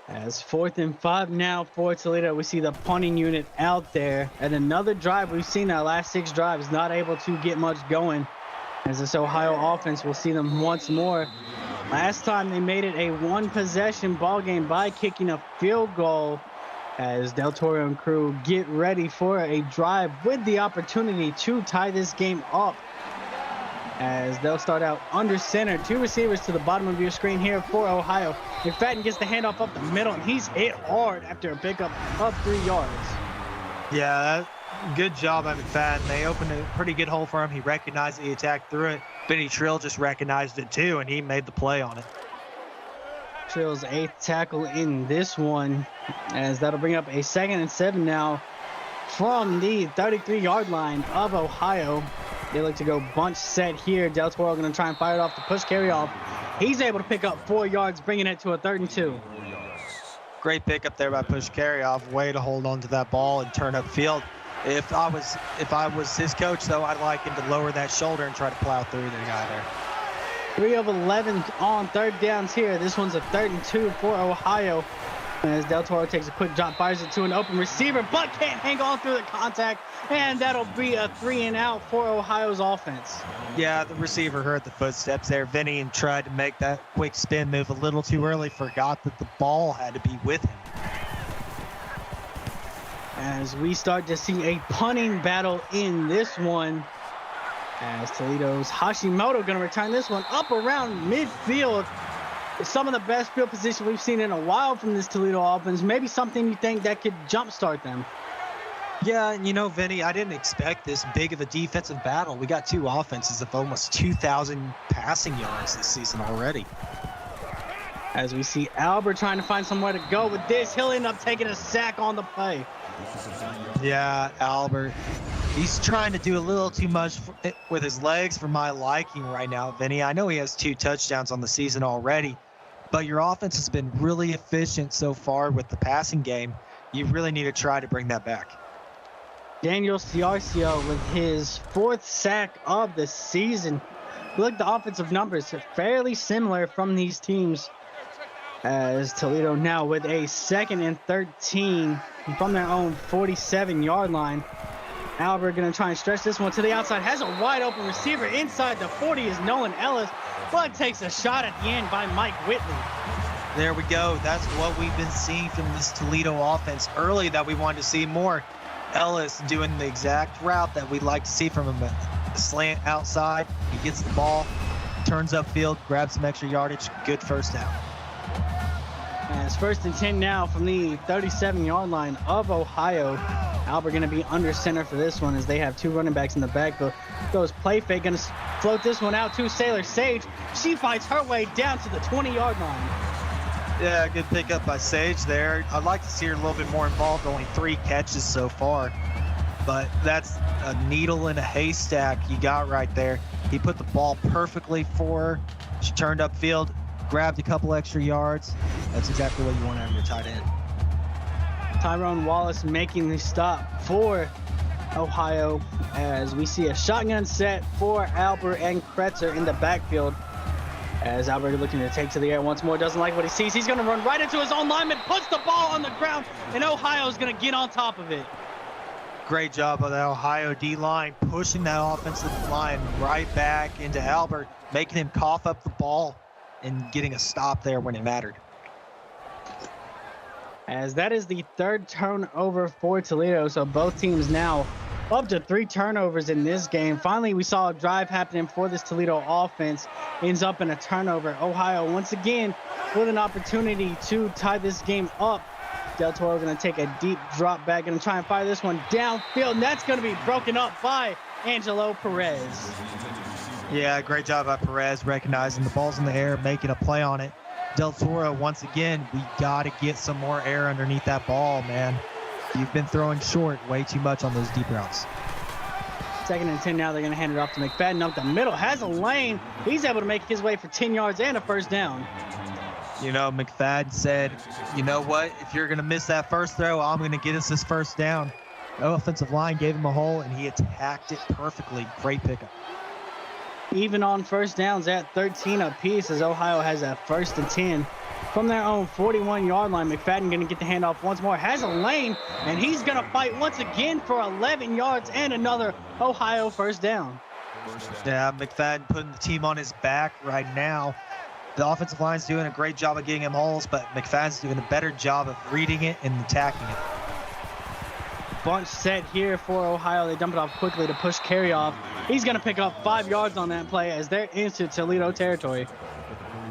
As 4th and 5 now for Toledo, we see the punting unit out there. And another drive we've seen our last 6 drives not able to get much going. As this Ohio offense, we'll see them once more Last time they made it a one-possession ball game by kicking a field goal, as Del Toro and crew get ready for a drive with the opportunity to tie this game up. As they'll start out under center, 2 receivers to the bottom of your screen here for Ohio. McFadden gets the handoff up the middle, and he's hit hard after a pickup of 3 yards. Yeah, good job by McFadden. They opened a pretty good hole for him. He recognized it, he attacked through it. Benny Trill just recognized it too, and he made the play on it. Trill's 8th tackle in this one, as that'll bring up a 2nd and 7 now from the 33-yard line of Ohio. They look to go bunch set here. Del Toro going to try and fire it off the push carry off. He's able to pick up 4 yards, bringing it to a 3rd and 2. Great pickup there by push carry off. Way to hold on to that ball and turn upfield. If I was his coach, though, I'd like him to lower that shoulder and try to plow through the guy there. 3 of 11 on 3rd downs here. This one's a 3rd and 2 for Ohio. As Del Toro takes a quick drop, fires it to an open receiver, but can't hang on through the contact, and that'll be a 3 and out for Ohio's offense. Yeah, the receiver heard the footsteps there, Vinny, and tried to make that quick spin move a little too early, forgot that the ball had to be with him. As we start to see a punting battle in this one, as Toledo's Hashimoto going to return this one up around midfield. Some of the best field position we've seen in a while from this Toledo offense. Maybe something you think that could jumpstart them. Yeah, and you know, Vinny, I didn't expect this big of a defensive battle. We got 2 offenses of almost 2,000 passing yards this season already. As we see Albert trying to find somewhere to go with this, he'll end up taking a sack on the play. Yeah, Albert. He's trying to do a little too much with his legs for my liking right now, Vinny. I know he has 2 touchdowns on the season already, but your offense has been really efficient so far with the passing game. You really need to try to bring that back. Daniel Ciarcio with his 4th sack of the season. Look, the offensive numbers are fairly similar from these teams, as Toledo now with a 2nd and 13 from their own 47-yard line. Albert going to try and stretch this one to the outside. Has a wide open receiver inside the 40 is Nolan Ellis, but takes a shot at the end by Mike Whitley. There we go. That's what we've been seeing from this Toledo offense early that we wanted to see more. Ellis doing the exact route that we'd like to see from him. A slant outside. He gets the ball, turns upfield, grabs some extra yardage. Good first down. And it's 1st and 10 now from the 37-yard line of Ohio. Albert going to be under center for this one as they have 2 running backs in the backfield. Goes play fake, going to float this one out to Sailor Sage. She fights her way down to the 20-yard line. Yeah, good pickup by Sage there. I'd like to see her a little bit more involved. Only 3 catches so far, but that's a needle in a haystack you got right there. He put the ball perfectly for her. She turned upfield, grabbed a couple extra yards. That's exactly what you want out of your tight end. Tyrone Wallace making the stop for Ohio as we see a shotgun set for Albert and Kretzer in the backfield. As Albert looking to take to the air once more, doesn't like what he sees. He's going to run right into his own lineman, puts the ball on the ground, and Ohio's going to get on top of it. Great job of the Ohio D-line, pushing that offensive line right back into Albert, making him cough up the ball and getting a stop there when it mattered. As that is the 3rd turnover for Toledo, so both teams now up to 3 turnovers in this game. Finally, we saw a drive happening for this Toledo offense. Ends up in a turnover. Ohio once again with an opportunity to tie this game up. Del Toro going to take a deep drop back and try and fire this one downfield, and that's going to be broken up by Angelo Perez. Yeah, great job by Perez, recognizing the ball's in the air, making a play on it. Del Toro, once again, we got to get some more air underneath that ball, man. You've been throwing short way too much on those deep routes. 2nd and 10 now. They're going to hand it off to McFadden up the middle. Has a lane. He's able to make his way for 10 yards and a 1st down. You know, McFadden said, you know what? If you're going to miss that first throw, I'm going to get us this 1st down. The offensive line gave him a hole, and he attacked it perfectly. Great pickup. Even on 1st downs at 13 apiece as Ohio has a 1st and 10 from their own 41-yard line. McFadden going to get the handoff once more. Has a lane, and he's going to fight once again for 11 yards and another Ohio 1st down. Yeah, McFadden putting the team on his back right now. The offensive line's doing a great job of getting him holes, but McFadden's doing a better job of reading it and attacking it. Bunch set here for Ohio. They dump it off quickly to push carry off. He's going to pick up 5 yards on that play as they're into Toledo territory.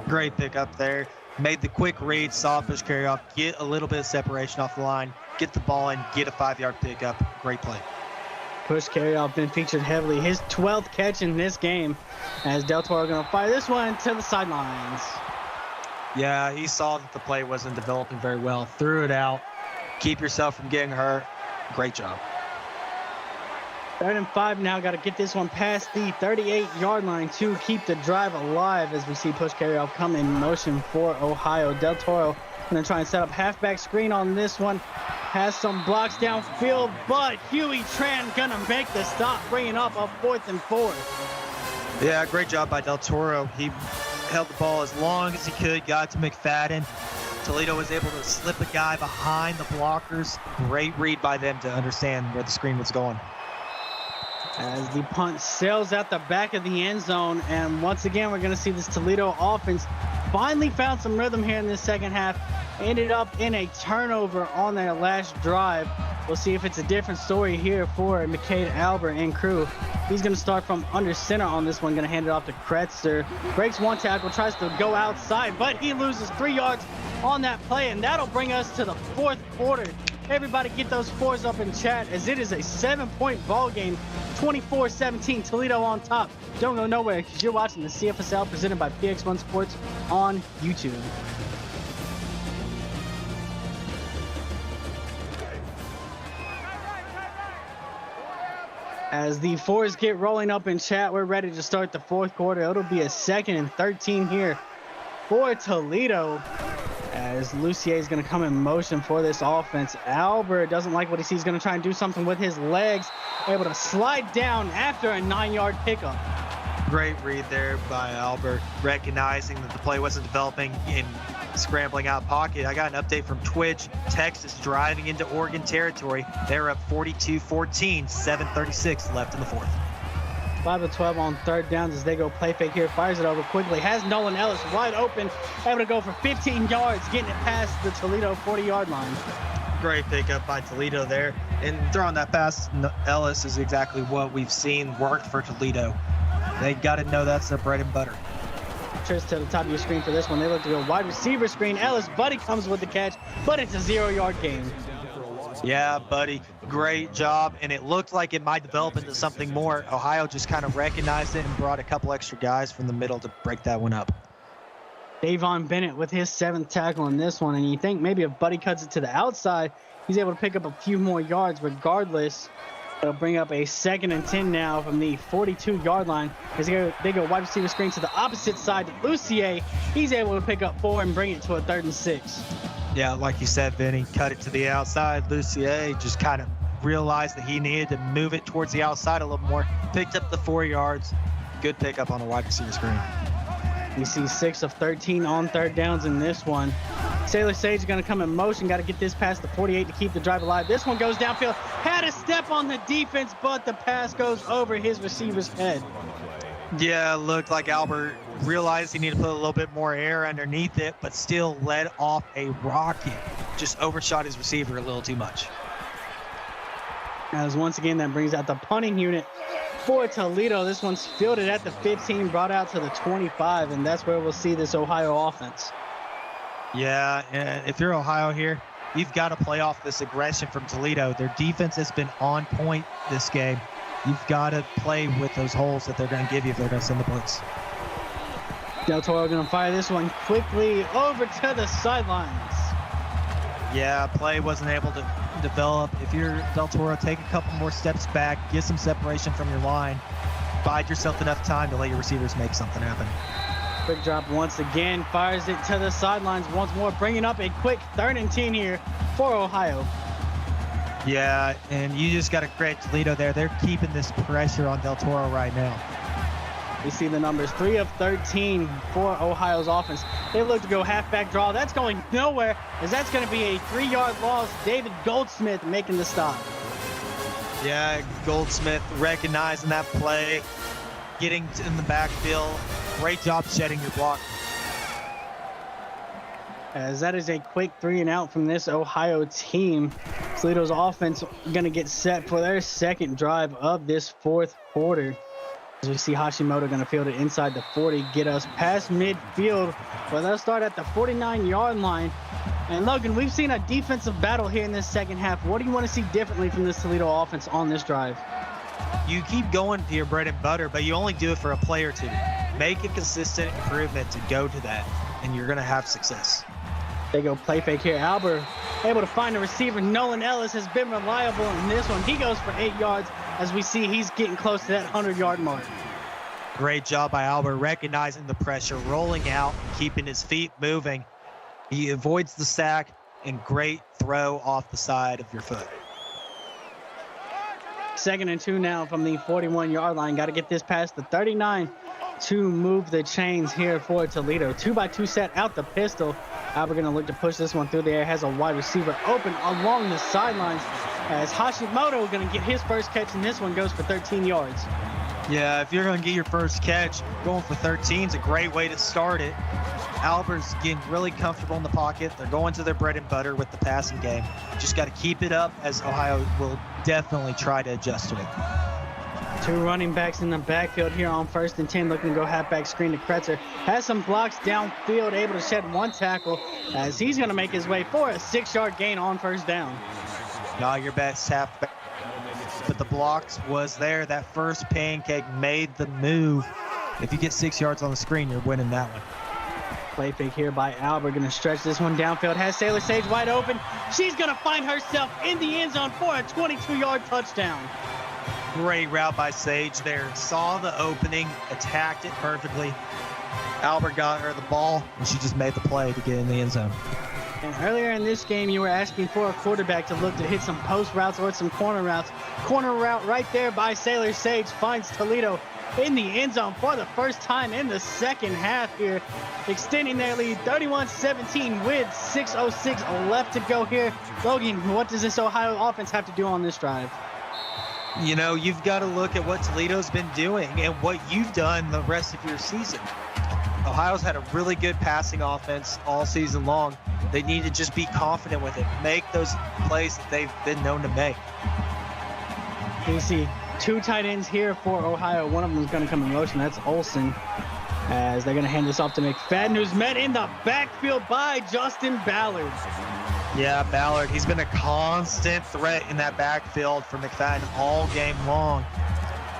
Great pickup there. Made the quick read, saw push carry off, get a little bit of separation off the line, get the ball in, get a 5-yard pickup. Great play. Push carry off been featured heavily. His 12th catch in this game as Del Toro going to fire this one to the sidelines. Yeah, he saw that the play wasn't developing very well. Threw it out. Keep yourself from getting hurt. Great job. 3rd and 5 now. Got to get this one past the 38-yard line to keep the drive alive as we see push carry off come in motion for Ohio. Del Toro going to try and set up halfback screen on this one. Has some blocks downfield, but Huey Tran going to make the stop, bringing up a 4th and 4. Yeah, great job by Del Toro. He held the ball as long as he could, got to McFadden. Toledo was able to slip a guy behind the blockers. Great read by them to understand where the screen was going. As the punt sails out the back of the end zone, and once again we're going to see this Toledo offense finally found some rhythm here in the second half. Ended up in a turnover on their last drive. We'll see if it's a different story here for McCade Albert and crew. He's going to start from under center on this one. Going to hand it off to Kretzer. Breaks one tackle, tries to go outside, but he loses 3 yards on that play, and that'll bring us to the 4th quarter. Everybody get those 4s up in chat as it is a 7-point ball game. 24-17, Toledo on top. Don't go nowhere because you're watching the CFSL presented by PX1 Sports on YouTube. As the 4s get rolling up in chat, we're ready to start the 4th quarter. It'll be a 2nd and 13 here for Toledo as Lucier is going to come in motion for this offense. Albert doesn't like what he sees. He's going to try and do something with his legs. Able to slide down after a 9-yard pickup. Great read there by Albert, recognizing that the play wasn't developing in scrambling out pocket. I got an update from Twitch. Texas driving into Oregon territory. They're up 42-14, 7:36 left in the 4th. 5-12 on 3rd downs as they go play fake here. Fires it over quickly. Has Nolan Ellis wide open. Able to go for 15 yards, getting it past the Toledo 40-yard line. Great pickup by Toledo there. And throwing that past Ellis is exactly what we've seen worked for Toledo. They got to know that's their bread and butter. Trips to the top of your screen for this one. They look to go wide receiver screen. Ellis, Buddy comes with the catch, but it's a 0-yard gain. Yeah, Buddy, great job. And it looked like it might develop into something more. Ohio just kind of recognized it and brought a couple extra guys from the middle to break that one up. Davon Bennett with his 7th tackle in this one. And you think maybe if Buddy cuts it to the outside, he's able to pick up a few more yards. Regardless, it'll bring up a 2nd and 10 now from the 42-yard line. As they go wide receiver screen to the opposite side to Lucier. He's able to pick up 4 and bring it to a 3rd and 6. Yeah, like you said, Vinny, cut it to the outside. Lucier just kind of realized that he needed to move it towards the outside a little more. Picked up the 4 yards. Good pickup on a wide receiver screen. You see 6 of 13 on 3rd downs in this one. Sailor Sage is going to come in motion. Got to get this past the 48 to keep the drive alive. This one goes downfield. Had a step on the defense, but the pass goes over his receiver's head. Yeah, looked like Albert realized he needed to put a little bit more air underneath it, but still led off a rocket. Just overshot his receiver a little too much. As once again, that brings out the punting unit for Toledo. This one's fielded at the 15, brought out to the 25, and that's where we'll see this Ohio offense. Yeah, and if you're Ohio here, you've got to play off this aggression from Toledo. Their defense has been on point this game. You've got to play with those holes that they're going to give you if they're going to send the blitz. Del Toro going to fire this one quickly over to the sidelines. Yeah, play wasn't able to develop. If you're Del Toro, take a couple more steps back, get some separation from your line, bide yourself enough time to let your receivers make something happen. Quick drop once again, fires it to the sidelines once more, bringing up a quick 3rd and 10 here for Ohio. Yeah, and you just got to credit Toledo there. They're keeping this pressure on Del Toro right now. We see the numbers, 3 of 13 for Ohio's offense. They look to go halfback draw. That's going nowhere, as that's going to be a 3-yard loss. David Goldsmith making the stop. Yeah, Goldsmith recognizing that play, getting in the backfield. Great job shedding your block. as that is a quick 3 and out from this Ohio team. Toledo's offense going to get set for their second drive of this fourth quarter. As we see Hashimoto going to field it inside the 40, get us past midfield, but they'll start at the 49-yard line. And Logan, we've seen a defensive battle here in this second half. What do you want to see differently from this Toledo offense on this drive? You keep going to your bread and butter, but you only do it for a play or two. Make a consistent improvement to go to that, and you're going to have success. They go play fake here. Albert able to find the receiver. Nolan Ellis has been reliable in this one. He goes for 8 yards. As we see, he's getting close to that 100-yard mark. Great job by Albert, recognizing the pressure, rolling out, keeping his feet moving. He avoids the sack, and great throw off the side of your foot. 2nd and 2 now from the 41-yard line. Got to get this past the 39 to move the chains here for Toledo. 2-by-2 set out the pistol. Albert going to look to push this one through the air. Has a wide receiver open along the sidelines, as Hashimoto going to get his first catch, and this one goes for 13 yards. Yeah, if you're going to get your first catch, going for 13 is a great way to start it. Albert's getting really comfortable in the pocket. They're going to their bread and butter with the passing game. Just got to keep it up, as Ohio will definitely try to adjust to it. 2 running backs in the backfield here on 1st and 10, looking to go halfback screen to Kretzer. Has some blocks downfield, able to shed 1 tackle, as he's going to make his way for a 6-yard gain on 1st down. Not your best halfback, but the blocks was there. That first pancake made the move. If you get 6 yards on the screen, you're winning that one. Play fake here by Albert, going to stretch this one downfield. Has Sailor Sage wide open. She's going to find herself in the end zone for a 22-yard touchdown. Great route by Sage there. Saw the opening, attacked it perfectly. Albert got her the ball, and she just made the play to get in the end zone. And earlier in this game, you were asking for a quarterback to look to hit some post routes or some corner routes. Corner route right there by Sailor Sage finds Toledo in the end zone for the first time in the second half here, extending their lead 31-17 with 6:06 left to go here. Logan, what does this Ohio offense have to do on this drive? You know, you've got to look at what Toledo's been doing and what you've done the rest of your season. Ohio's had a really good passing offense all season long. They need to just be confident with it. Make those plays that they've been known to make. You see 2 tight ends here for Ohio. One of them is going to come in motion. That's Olsen, as they're going to hand this off to McFadden, who's met in the backfield by Justin Ballard. Yeah, Ballard, he's been a constant threat in that backfield for McFadden all game long.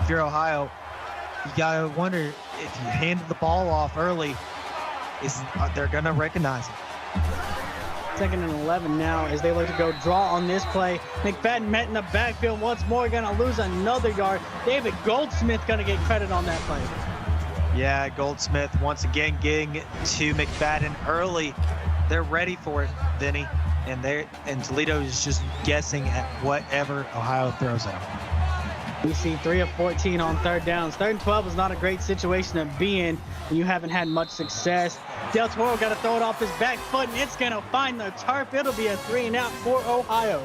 If you're Ohio, you got to wonder if you handed the ball off early, they're going to recognize it. 2nd and 11 now as they look to go draw on this play. McFadden met in the backfield once more, going to lose another yard. David Goldsmith going to get credit on that play. Yeah, Goldsmith once again getting to McFadden early. They're ready for it, Vinny. And Toledo is just guessing at whatever Ohio throws at them. We see 3 of 14 on 3rd downs. 3rd and 12 is not a great situation to be in when you haven't had much success. Del Toro got to throw it off his back foot, and it's going to find the turf. It'll be a 3 and out for Ohio.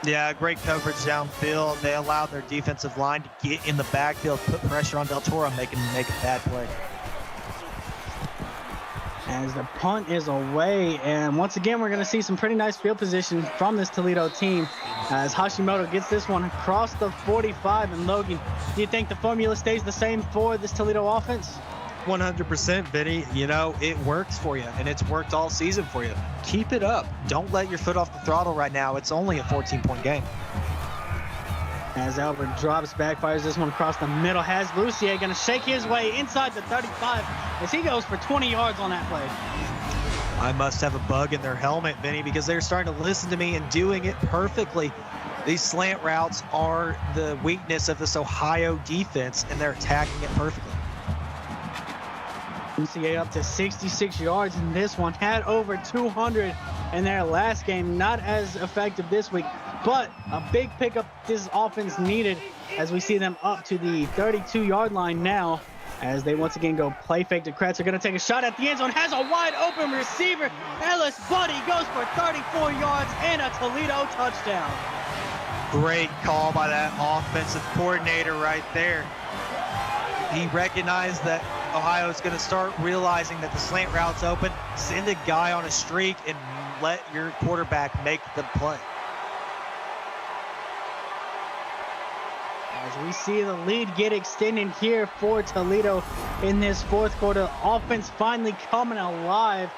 Yeah, great coverage downfield. They allowed their defensive line to get in the backfield, put pressure on Del Toro, making him make a bad play. As the punt is away, and once again we're going to see some pretty nice field position from this Toledo team as Hashimoto gets this one across the 45. And Logan, do you think the formula stays the same for this Toledo offense? 100%, Vinny. You know, it works for you, and it's worked all season for you. Keep it up. Don't let your foot off the throttle right now. It's only a 14-point game. As Albert drops back, fires this one across the middle. Has Lucier going to shake his way inside the 35 as he goes for 20 yards on that play. I must have a bug in their helmet, Vinny, because they're starting to listen to me and doing it perfectly. These slant routes are the weakness of this Ohio defense, and they're attacking it perfectly. Lucier up to 66 yards in this one. Had over 200 in their last game. Not as effective this week, but a big pickup this offense needed as we see them up to the 32-yard line now as they once again go play fake to Kretzer. Going to take a shot at the end zone. Has a wide open receiver. Ellis Buddy goes for 34 yards and a Toledo touchdown. Great call by that offensive coordinator right there. He recognized that Ohio is going to start realizing that the slant route's open. Send a guy on a streak and let your quarterback make the play. As we see the lead get extended here for Toledo in this fourth quarter. Offense finally coming alive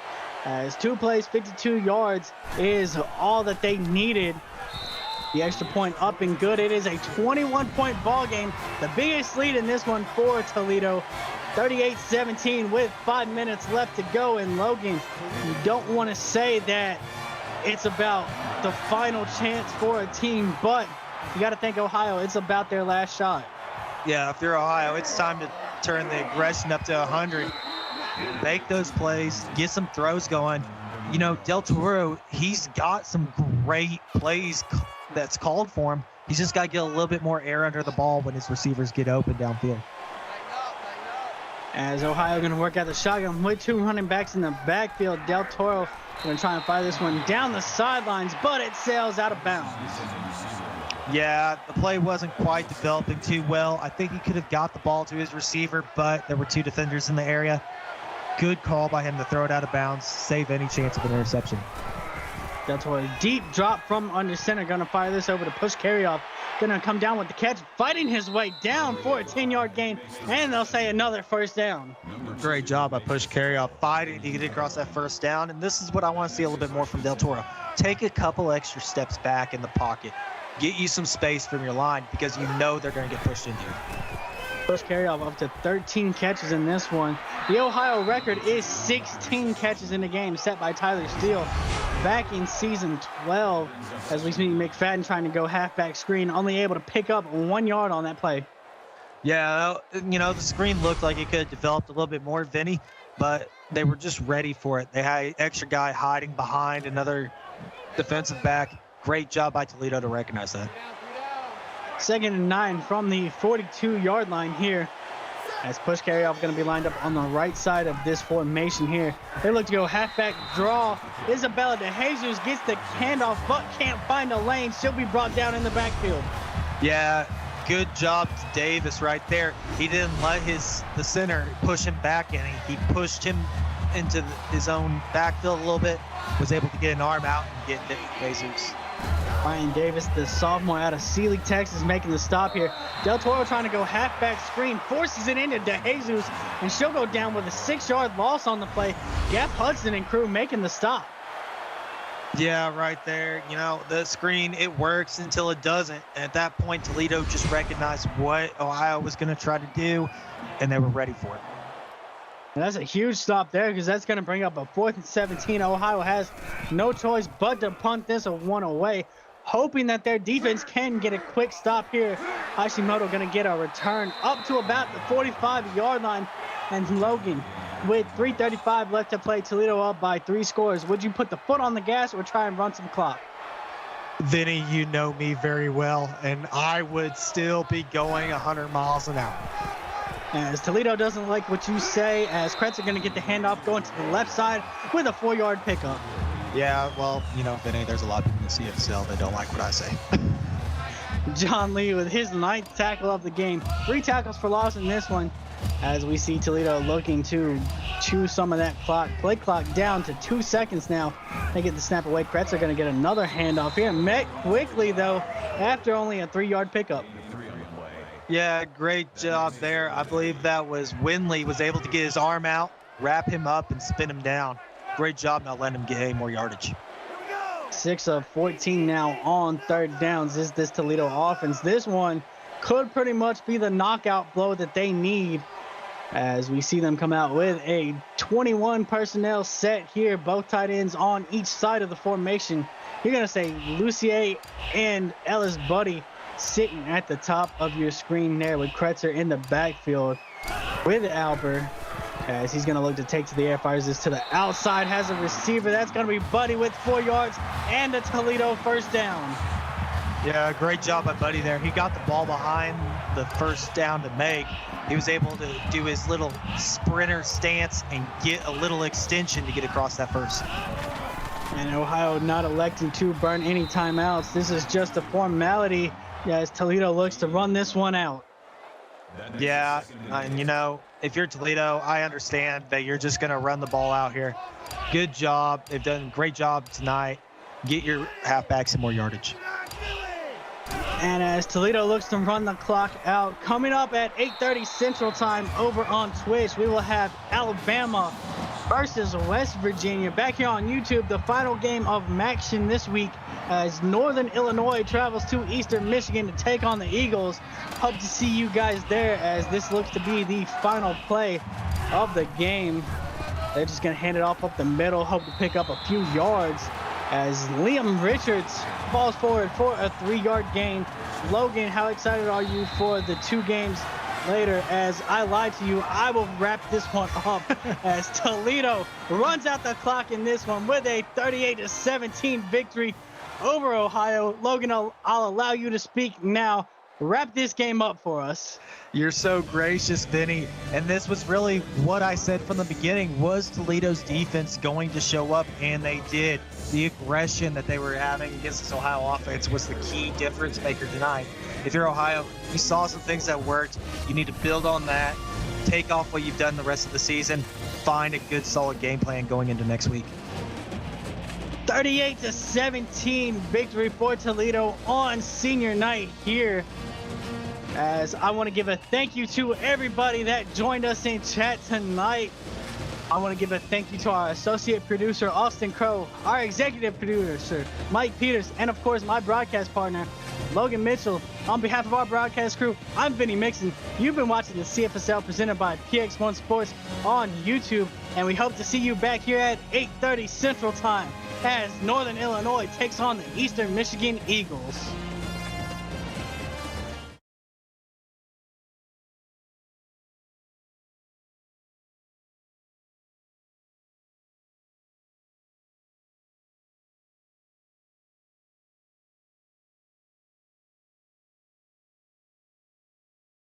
as 2 plays, 52 yards is all that they needed. The extra point up and good. It is a 21-point ball game. The biggest lead in this one for Toledo. 38-17 with 5 minutes left to go. And Logan, you don't want to say that it's about the final chance for a team, but you got to think Ohio, it's about their last shot. Yeah, if you're Ohio, it's time to turn the aggression up to 100. Make those plays, get some throws going. You know, Del Toro, he's got some great plays that's called for him. He's just got to get a little bit more air under the ball when his receivers get open downfield. As Ohio going to work out the shotgun with 2 running backs in the backfield. Del Toro going to try and fire this one down the sidelines, but it sails out of bounds. Yeah, the play wasn't quite developing too well. I think he could have got the ball to his receiver, but there were 2 defenders in the area. Good call by him to throw it out of bounds, save any chance of an interception. Del Toro, deep drop from under center, going to fire this over to push carryoff. Going to come down with the catch, fighting his way down for a 10-yard gain, and they'll say another first down. Great job by push carryoff, fighting to get across that first down, and this is what I want to see a little bit more from Del Toro. Take a couple extra steps back in the pocket. Get you some space from your line because you know they're going to get pushed into you. Push carryoff up to 13 catches in this one. The Ohio record is 16 catches in the game, set by Tyler Steele back in season 12. As we see McFadden trying to go halfback screen, only able to pick up 1 yard on that play. Yeah, you know, the screen looked like it could have developed a little bit more, Vinny, but they were just ready for it. They had an extra guy hiding behind another defensive back. Great job by Toledo to recognize that. 2nd and 9 from the 42-yard line here. As push carryoff going to be lined up on the right side of this formation here. They look to go halfback draw. Isabella DeJesus gets the handoff, but can't find a lane. She'll be brought down in the backfield. Yeah, good job to Davis right there. He didn't let the center push him back any. He pushed him into his own backfield a little bit, was able to get an arm out and get DeJesus. Ryan Davis, the sophomore out of Sealy, Texas, making the stop here. Del Toro trying to go halfback screen, forces it into DeJesus, and she'll go down with a 6-yard loss on the play. Gaff Hudson and crew making the stop. Yeah, right there. You know, the screen, it works until it doesn't. And at that point, Toledo just recognized what Ohio was going to try to do, and they were ready for it. And that's a huge stop there because that's going to bring up a 4th and 17. Ohio has no choice but to punt this one away, hoping that their defense can get a quick stop here. Hashimoto going to get a return up to about the 45-yard line. And Logan, with 3:35 left to play, Toledo up by 3 scores. Would you put the foot on the gas or try and run some clock? Vinny, you know me very well, and I would still be going 100 miles an hour. As Toledo doesn't like what you say, as Kretzer going to get the handoff going to the left side with a 4-yard pickup. Yeah, well, you know, Vinny, there's a lot of people in the CFSL that don't like what I say. John Lee with his 9th tackle of the game. 3 tackles for loss in this one, as we see Toledo looking to chew some of that play clock down to 2 seconds now. They get the snap away. Kretzer going to get another handoff here. Met quickly, though, after only a 3-yard pickup. Yeah, great job there. I believe that was Winley was able to get his arm out, wrap him up, and spin him down. Great job not letting him get any more yardage. 6 of 14 now on 3rd downs is this Toledo offense. This one could pretty much be the knockout blow that they need, as we see them come out with a 21 personnel set here, both tight ends on each side of the formation. You're going to say Lucier and Ellis Buddy sitting at the top of your screen there with Kretzer in the backfield with Albert, as he's going to look to take to the air, fires this to the outside, has a receiver. That's going to be Buddy with 4 yards and a Toledo first down. Yeah, great job by Buddy there. He got the ball behind the first down to make. He was able to do his little sprinter stance and get a little extension to get across that first. And Ohio not electing to burn any timeouts. This is just a formality as Toledo looks to run this one out. Yeah, and if you're Toledo, I understand that you're just going to run the ball out here. Good job. They've done a great job tonight. Get your halfback some more yardage. And as Toledo looks to run the clock out, coming up at 8:30 Central Time over on Twitch, we will have Alabama versus West Virginia. Back here on YouTube, the final game of action this week as Northern Illinois travels to Eastern Michigan to take on the Eagles. Hope to see you guys there as this looks to be the final play of the game. They're just going to hand it off up the middle, hope to pick up a few yards as Liam Richards falls forward for a 3-yard gain. Logan, how excited are you for the 2 games later? As I lied to you, I will wrap this one up as Toledo runs out the clock in this one with a 38-17 victory over Ohio. Logan, I'll allow you to speak now. Wrap this game up for us. You're so gracious, Vinny. And this was really what I said from the beginning. Was Toledo's defense going to show up? And they did. The aggression that they were having against this Ohio offense was the key difference maker tonight. If you're Ohio, you saw some things that worked. You need to build on that. Take off what you've done the rest of the season. Find a good, solid game plan going into next week. 38-17 victory for Toledo on senior night here. As I want to give a thank you to everybody that joined us in chat tonight. I want to give a thank you to our associate producer, Austin Crow, our executive producer, Mike Peters, and of course, my broadcast partner, Logan Mitchell. On behalf of our broadcast crew, I'm Vinny Mixon. You've been watching the CFSL presented by PX1 Sports on YouTube, and we hope to see you back here at 8:30 Central Time as Northern Illinois takes on the Eastern Michigan Eagles.